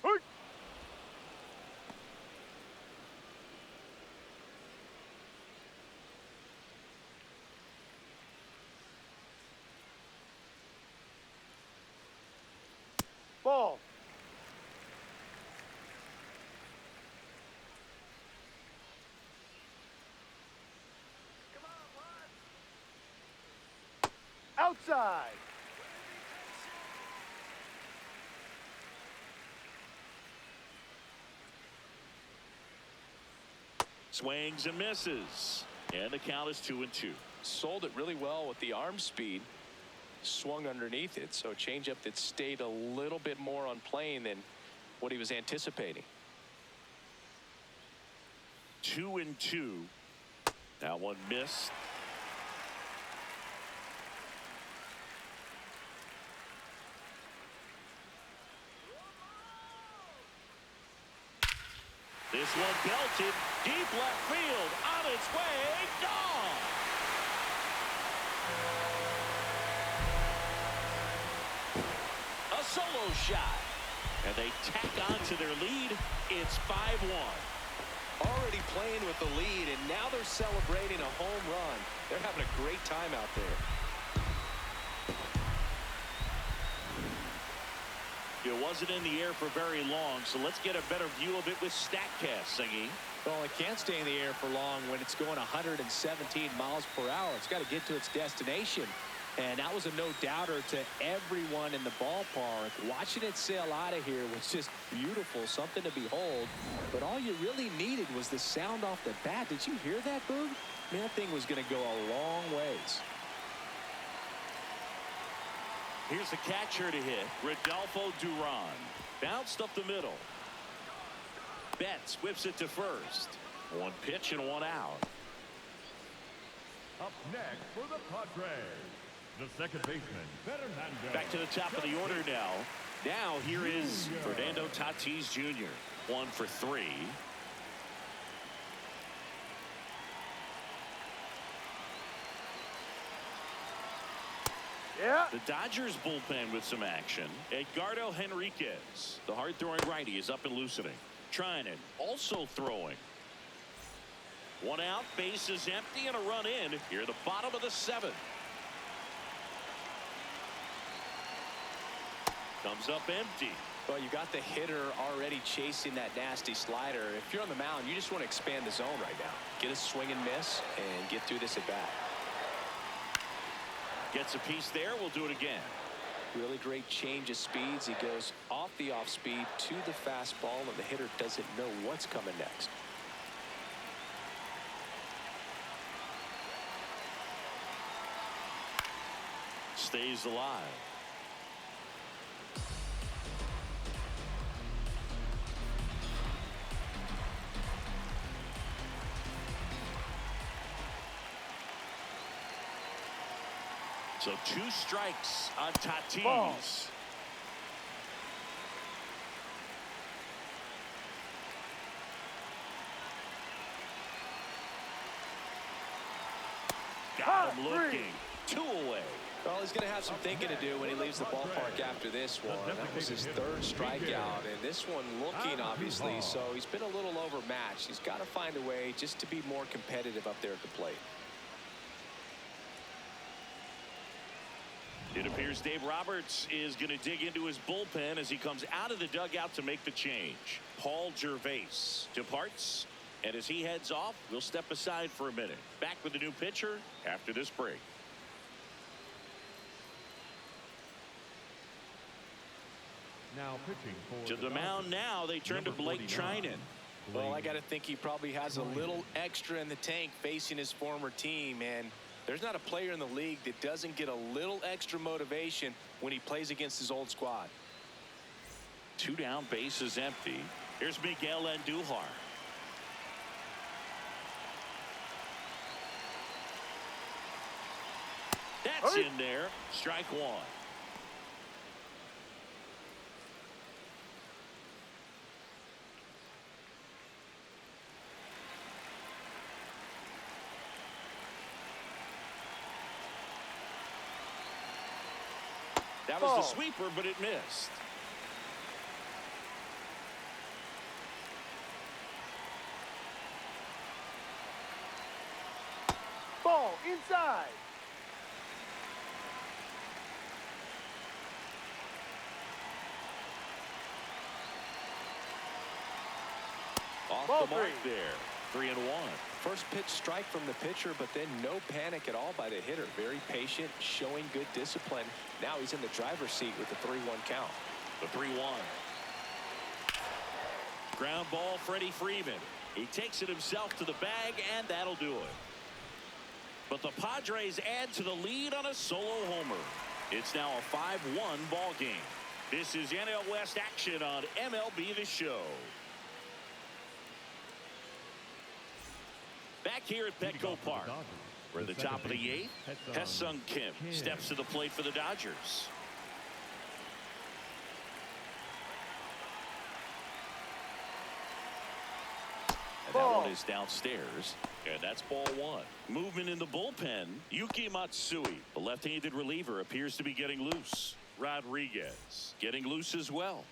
Hey. Ball. Outside. Swings and misses. And the count is 2-2. Sold it really well with the arm speed. Swung underneath it, so changeup that stayed a little bit more on plane than what he was anticipating. 2-2. That one missed. This one belted deep left field, on its way, gone. A solo shot, And they tack on to their lead. It's 5-1. Already playing with the lead, and now they're celebrating a home run. They're having a great time out there. It wasn't in the air for very long, so let's get a better view of it with StatCast, Singy. Well, it can't stay in the air for long when it's going 117 miles per hour. It's got to get to its destination. And that was a no-doubter to everyone in the ballpark. Watching it sail out of here was just beautiful, something to behold. But all you really needed was the sound off the bat. Did you hear that, Boog? I mean, that thing was going to go a long ways. Here's the catcher to hit, Rodolfo Duran. Bounced up the middle. Betts whips it to first. One pitch and one out. Up next for the Padres, the second baseman, Fernando. Back to the top of the order now. Now here is Fernando Tatis Jr. 1 for 3. Yeah. The Dodgers bullpen with some action. Edgardo Henriquez, the hard-throwing righty, is up and loosening. Trying it, also throwing. One out, base is empty, and a run in here at the bottom of the 7th. Comes up empty. Well, you got the hitter already chasing that nasty slider. If you're on the mound, you just want to expand the zone right now. Get a swing and miss and get through this at bat. Gets a piece there. We'll do it again. Really great change of speeds. He goes off the off speed to the fastball, and the hitter doesn't know what's coming next. Stays alive. So 2 strikes on Tatis. Ball. Got him looking. 2 away. Well, he's going to have some thinking to do when he leaves the ballpark after this one. That was his 3rd strikeout, and this one looking, obviously, so he's been a little overmatched. He's got to find a way just to be more competitive up there at the plate. It appears Dave Roberts is going to dig into his bullpen as he comes out of the dugout to make the change. Paul Gervais departs, and as he heads off, we'll step aside for a minute. Back with the new pitcher after this break. Now pitching for To the mound now, they turn to Blake Trinan. Well, I got to think he probably has a little extra in the tank facing his former team, and there's not a player in the league that doesn't get a little extra motivation when he plays against his old squad. 2 down, base is empty. Here's Miguel Andujar. That's Hurry. in there. Strike 1. That was Ball. the sweeper, but it missed. Ball inside. Off Ball the mark 3. there. 3-1. First pitch strike from the pitcher, but then no panic at all by the hitter. Very patient, showing good discipline. Now he's in the driver's seat with the 3-1 count. The 3-1. Ground ball, Freddie Freeman. He takes it himself to the bag, and that'll do it. But the Padres add to the lead on a solo homer. It's now a 5-1 ball game. This is NL West action on MLB The Show. Back here at Petco Park. We're at the top of the 8th. Hesung Kim steps to the plate for the Dodgers. And that one is downstairs. And that's ball 1. Movement in the bullpen. Yuki Matsui, the left-handed reliever, appears to be getting loose. Rodriguez getting loose as well.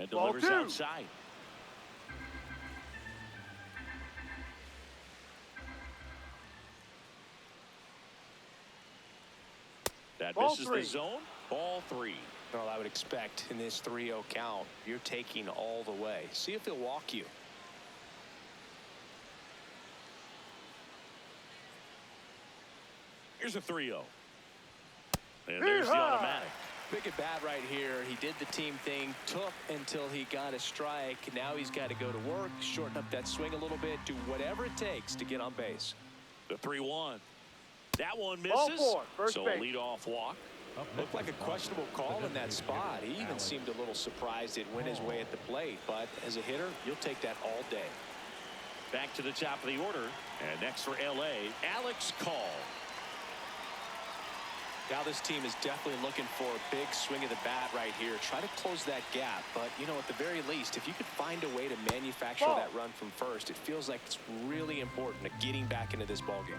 And Ball delivers two. outside. That Ball misses three. the zone. Ball 3. Well, I would expect in this 3-0 count, you're taking all the way. See if he'll walk you. Here's a 3-0. And there's the Yeehaw! automatic. Big at bat right here. He did the team thing, took until he got a strike. Now he's got to go to work, shorten up that swing a little bit, do whatever it takes to get on base. The 3-1. That one Ball misses. four, first So a base. leadoff walk. Looked like a questionable call in that spot. He even seemed a little surprised it went his way at the plate. But as a hitter, you'll take that all day. Back to the top of the order. And next for L.A., Alex Call. Now this team is definitely looking for a big swing of the bat right here. Try to close that gap. But, you know, at the very least, if you could find a way to manufacture Ball. that run from first, it feels like it's really important to getting back into this ballgame.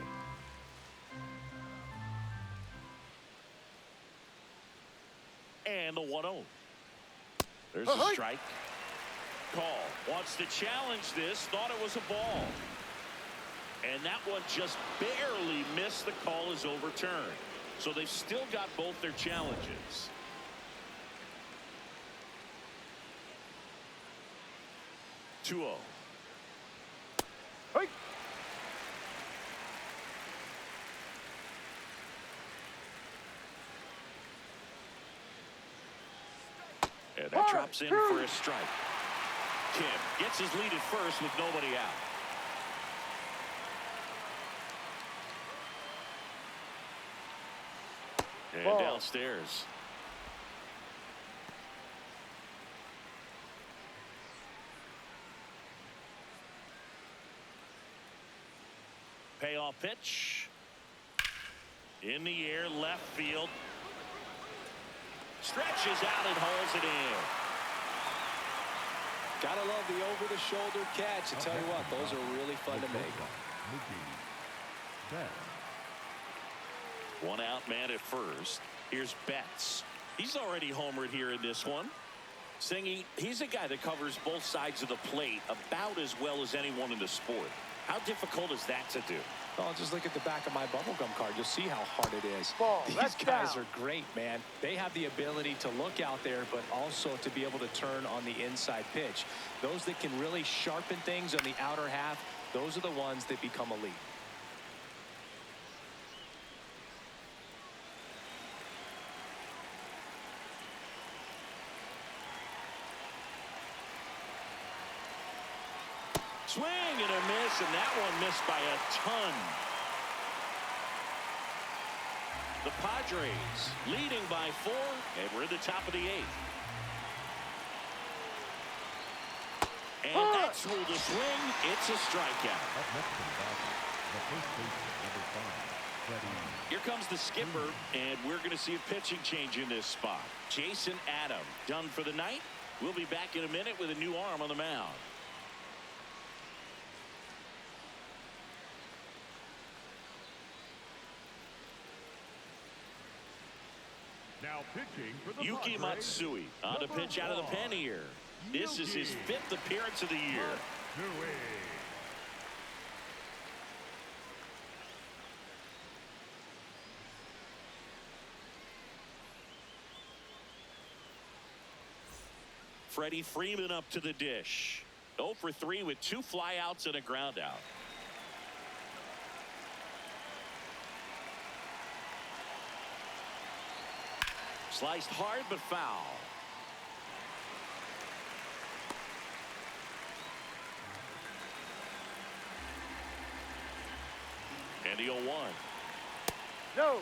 And the 1-0. There's a Uh-huh. strike. Call wants to challenge this. Thought it was a ball. And that one just barely missed. The call is overturned. So they've still got both their challenges. Two-0. Hey. And that drops in for a strike. Kim gets his lead at first with nobody out. And Ball. downstairs. Payoff pitch. In the air, left field. Stretches out and holds it in. Gotta love the over-the-shoulder catch. I tell you what, those are really fun to make. One out man at first. Here's Betts. He's already homered here in this one. Singy, he's a guy that covers both sides of the plate about as well as anyone in the sport. How difficult is that to do? Oh, just look at the back of my bubblegum card. You'll see how hard it is. Ball, These that's guys down. are great, man. They have the ability to look out there, but also to be able to turn on the inside pitch. Those that can really sharpen things on the outer half, those are the ones that become elite. Swing and a miss, and that one missed by a ton. The Padres leading by 4, and we're at the top of the 8th. And that's ruled a swing. It's a strikeout. Here comes the skipper, and we're going to see a pitching change in this spot. Jason Adam done for the night. We'll be back in a minute with a new arm on the mound. Now pitching for the Yuki Padres, Matsui on the pitch out of the pen here. This is his 5th appearance of the year. Matsui. Freddie Freeman up to the dish. 0 for 3 with 2 flyouts and a ground out. Sliced hard but foul. And the 0-1. No.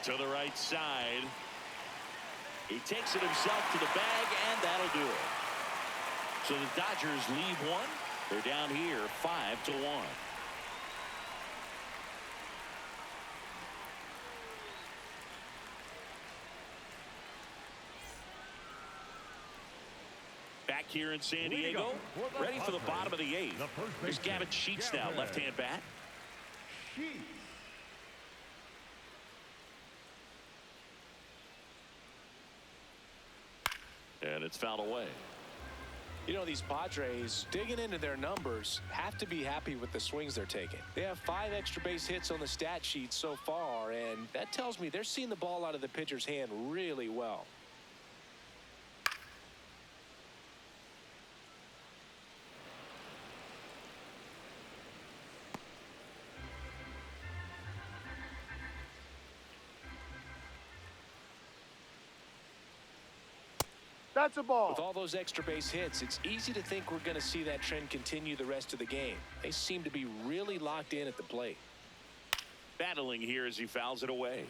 To the right side. He takes it himself to the bag, and that'll do it. So the Dodgers lead one. They're down here 5-1. Back here in San Diego, ready for the bottom of the 8th. Here's Gavin Sheets now, left-hand bat. And it's fouled away. You know, these Padres, digging into their numbers, have to be happy with the swings they're taking. They have 5 extra base hits on the stat sheet so far, and that tells me they're seeing the ball out of the pitcher's hand really well. That's a ball. With all those extra base hits, it's easy to think we're going to see that trend continue the rest of the game. They seem to be really locked in at the plate. Battling here as he fouls it away.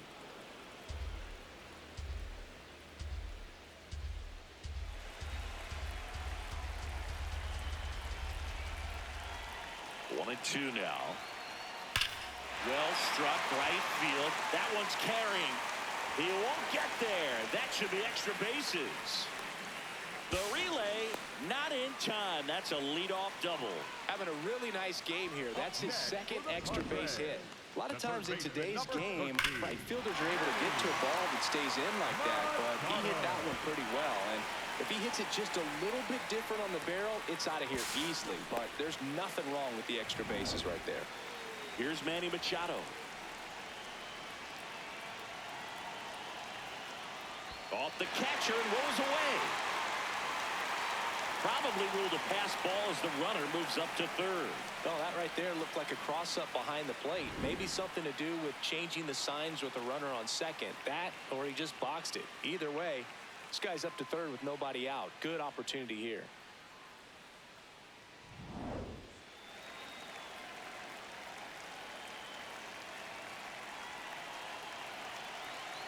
One and two now. Well struck, right field. That one's carrying. He won't get there. That should be extra bases. The relay not in time. That's a leadoff double. Having a really nice game here. That's his second extra base hit. A lot of times in today's game, right fielders are able to get to a ball that stays in like that, but he hit that one pretty well. And if he hits it just a little bit different on the barrel, it's out of here easily. But there's nothing wrong with the extra bases right there. Here's Manny Machado. Off the catcher and rolls away. Probably ruled a pass ball as the runner moves up to third. Oh, that right there looked like a cross-up behind the plate. Maybe something to do with changing the signs with the runner on second. That, or he just boxed it. Either way, this guy's up to third with nobody out. Good opportunity here.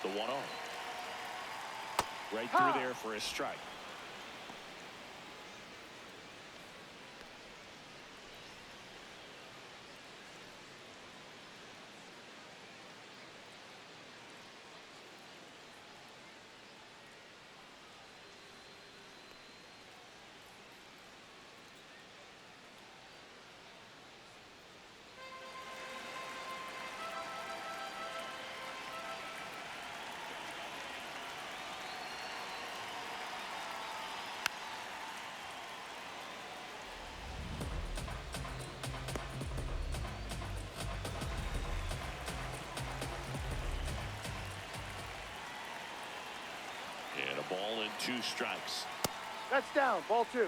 The 1-0. Right through there for a strike. And a ball and 2 strikes. That's down. Ball 2.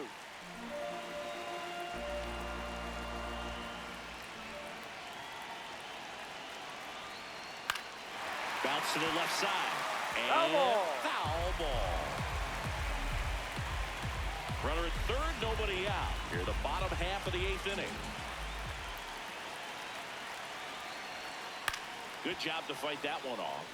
Bounce to the left side. And Foul ball. Foul ball. Runner at third, nobody out. Here the bottom half of the 8th inning. Good job to fight that one off.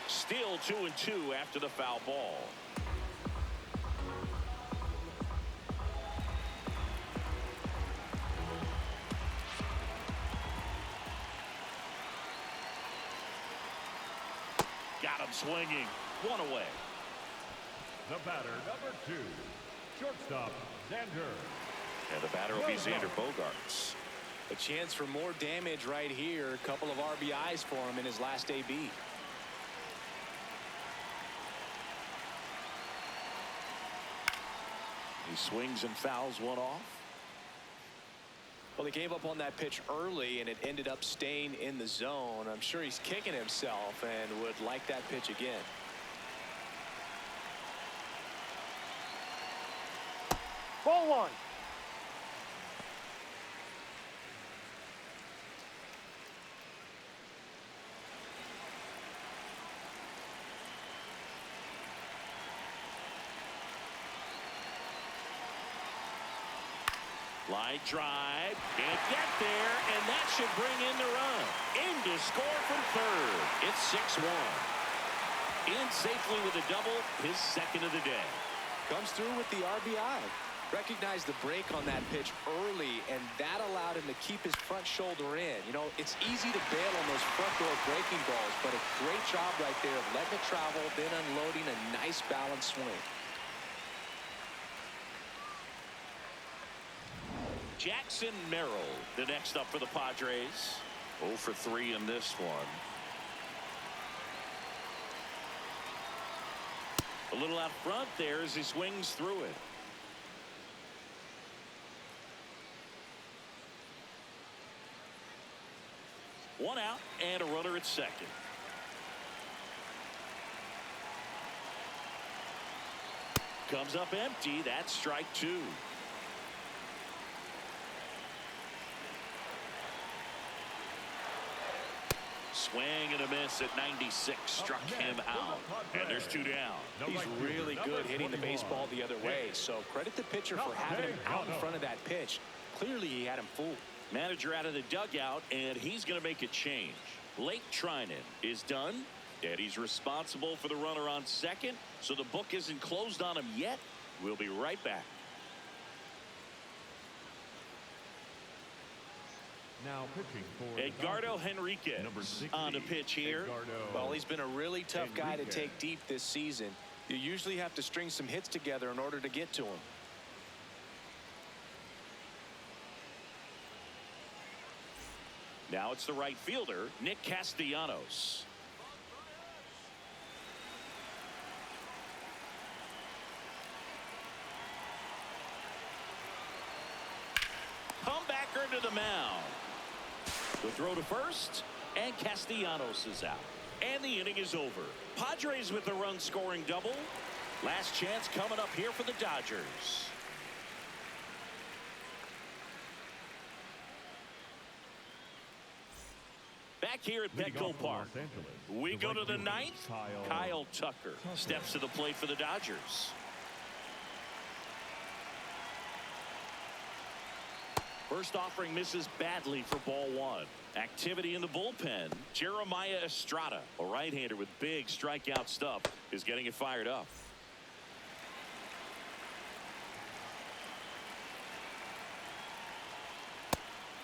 Still 2-2 after the foul ball. Got him swinging. One away. The batter, number 2, shortstop, Xander. And the batter will be Xander Bogaerts. A chance for more damage right here. A couple of RBIs for him in his last AB. He swings and fouls one off. Well, they gave up on that pitch early, and it ended up staying in the zone. I'm sure he's kicking himself and would like that pitch again. Ball 1. Line drive, can't get there, and that should bring in the run. In to score from third. It's 6-1. In safely with a double, his second of the day. Comes through with the RBI. Recognized the break on that pitch early, and that allowed him to keep his front shoulder in. You know, it's easy to bail on those front door breaking balls, but a great job right there of letting it travel, then unloading a nice balanced swing. Jackson Merrill, the next up for the Padres. 0 for 3 in this one. A little out front there as he swings through it. One out and a runner at second. Comes up empty. That's strike 2. Swing and a miss at 96. Struck him out. And there's 2 down. He's really good hitting the baseball the other way. So credit the pitcher for having him out in front of that pitch. Clearly he had him fooled. Manager out of the dugout, and he's going to make a change. Blake Trinan is done, and he's responsible for the runner on second, so the book isn't closed on him yet. We'll be right back. Now pitching for Edgardo Henriquez on the pitch here. Well, he's been a really tough guy to take deep this season. You usually have to string some hits together in order to get to him. Now it's the right fielder, Nick Castellanos. Comebacker to the mound. The throw to first, and Castellanos is out. And the inning is over. Padres with the run-scoring double. Last chance coming up here for the Dodgers. Back here at Petco Park, we go to the ninth. Kyle Tucker steps to the plate for the Dodgers. First offering misses badly for ball 1. Activity in the bullpen. Jeremiah Estrada, a right-hander with big strikeout stuff, is getting it fired up.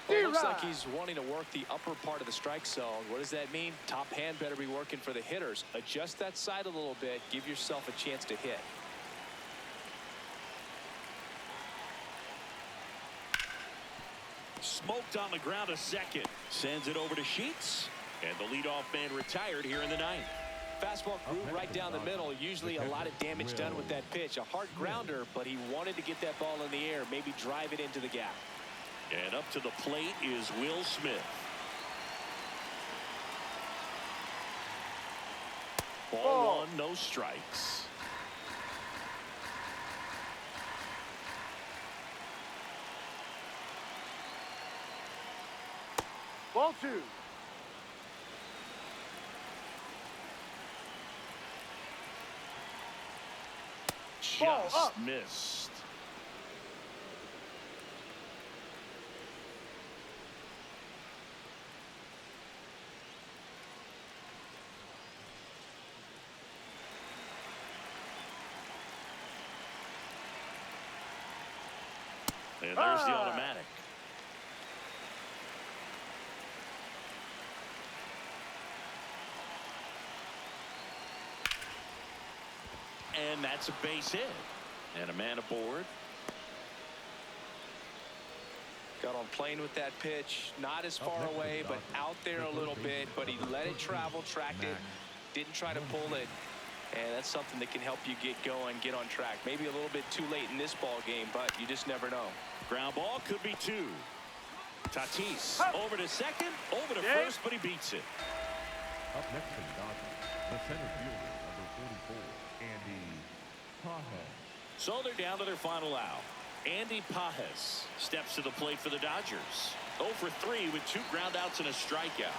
Well, it looks like he's wanting to work the upper part of the strike zone. What does that mean? Top hand better be working for the hitters. Adjust that side a little bit. Give yourself a chance to hit. Smoked on the ground a second. Sends it over to Sheets. And the leadoff man retired here in the ninth. Fastball grew right down the middle. Usually a lot of damage done with that pitch. A hard grounder, but he wanted to get that ball in the air. Maybe drive it into the gap. And up to the plate is Will Smith. Ball 1, no strikes. Ball 2. Just missed. And there's the automatic. And that's a base hit. And a man aboard. Got on plane with that pitch. Not as far away, but out there a little bit. But he let it travel, tracked it. Didn't try to pull it. And that's something that can help you get going, get on track. Maybe a little bit too late in this ball game, but you just never know. Ground ball could be 2. Tatis over to second, over to first, but he beats it. Up next for the Dodgers, the center fielder, number 44, Andy Pajes. So they're down to their final out. Andy Pajes steps to the plate for the Dodgers. 0 for 3 with 2 groundouts and a strikeout.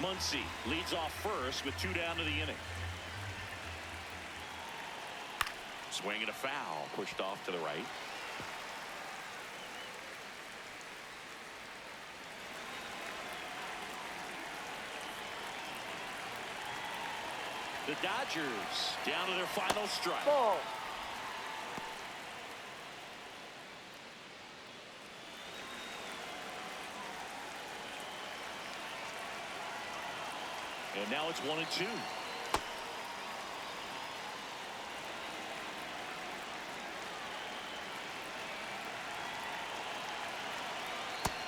Muncy leads off first with 2 down to the inning. Swing and a foul, pushed off to the right. The Dodgers down to their final strike. Ball. And now it's 1-2.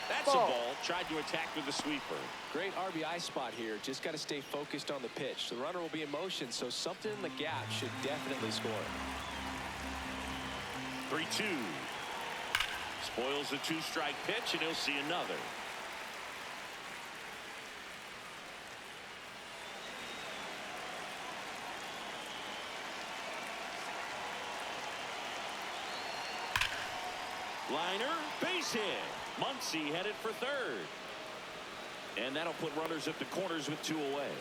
That's a ball. Tried to attack with the sweeper. Great RBI spot here. Just got to stay focused on the pitch. The runner will be in motion, so something in the gap should definitely score. 3-2. Spoils the 2-strike pitch, and he'll see another. Liner, base hit. Muncy headed for third. And that'll put runners at the corners with 2 away.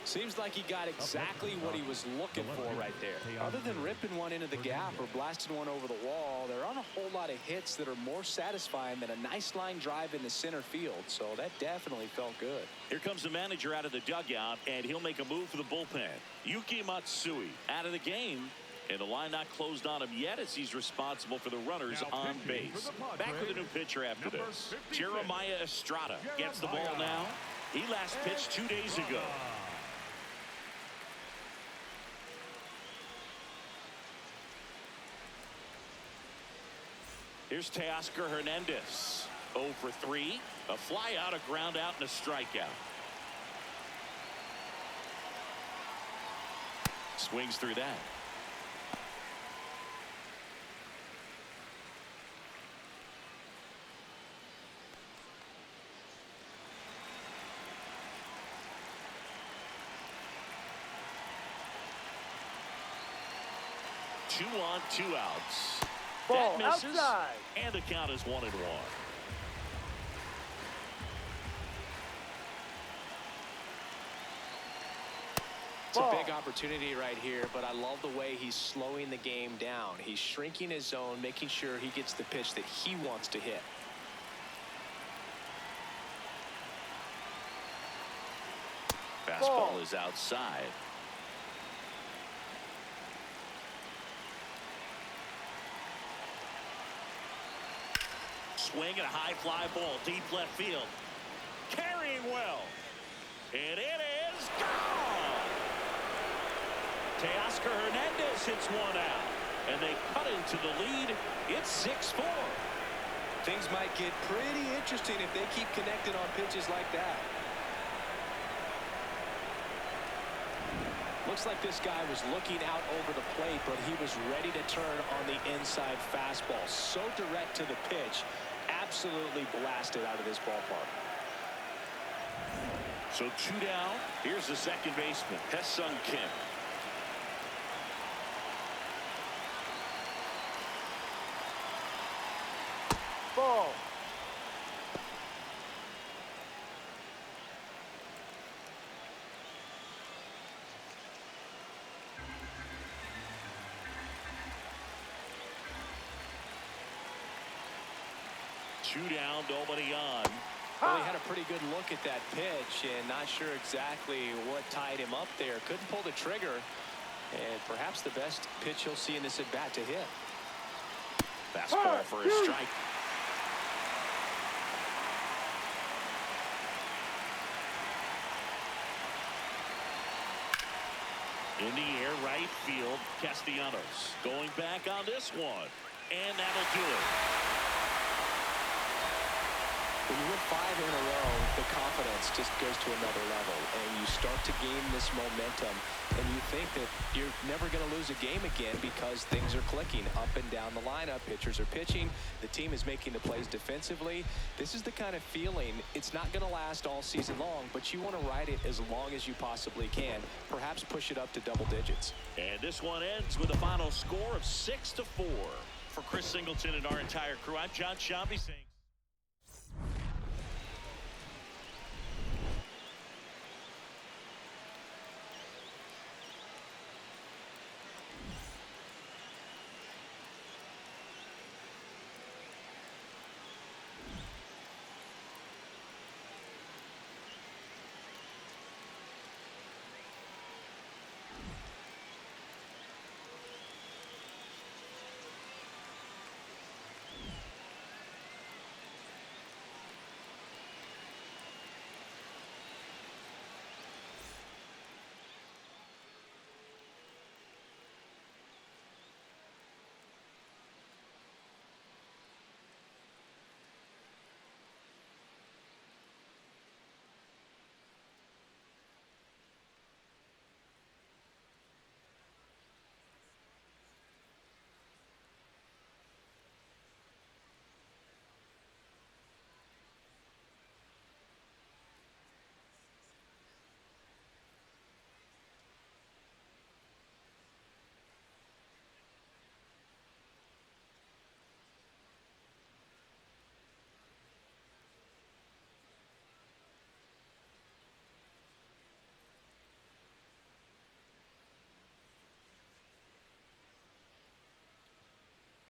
Seems like he got exactly what he was looking for right there. Other than ripping one into the gap or blasting one over the wall, there aren't a whole lot of hits that are more satisfying than a nice line drive in the center field. So that definitely felt good. Here comes the manager out of the dugout, and he'll make a move for the bullpen. Yuki Matsui out of the game. And the line not closed on him yet as he's responsible for the runners on base. Back with a new pitcher after this. Jeremiah Estrada gets the ball now. He last pitched 2 days ago. Here's Teoscar Hernandez. 0 for 3. A fly out, a ground out, and a strikeout. Swings through that. Two on, 2 outs. Ball That misses, outside. and the count is 1-1. It's a big opportunity right here, but I love the way he's slowing the game down. He's shrinking his zone, making sure he gets the pitch that he wants to hit. Fastball is outside. Swing and a high fly ball deep left field. Carrying well. And it is gone. Teoscar Hernandez hits one out. And they cut into the lead. It's 6-4. Things might get pretty interesting if they keep connected on pitches like that. Looks like this guy was looking out over the plate, but he was ready to turn on the inside fastball. So direct to the pitch. Absolutely blasted out of this ballpark. So 2 down. Here's the second baseman, Hesung Kim. Ball. Two down, nobody on. Well, he had a pretty good look at that pitch and not sure exactly what tied him up there. Couldn't pull the trigger, and perhaps the best pitch he'll see in this at bat to hit. Fastball for a strike. In the air, right field, Castellanos going back on this one, and that'll do it. When you win 5 in a row, the confidence just goes to another level, and you start to gain this momentum, and you think that you're never going to lose a game again because things are clicking up and down the lineup. Pitchers are pitching. The team is making the plays defensively. This is the kind of feeling, it's not going to last all season long, but you want to ride it as long as you possibly can. Perhaps push it up to double digits. And this one ends with a final score of 6-4. For Chris Singleton and our entire crew, I'm John Shambi saying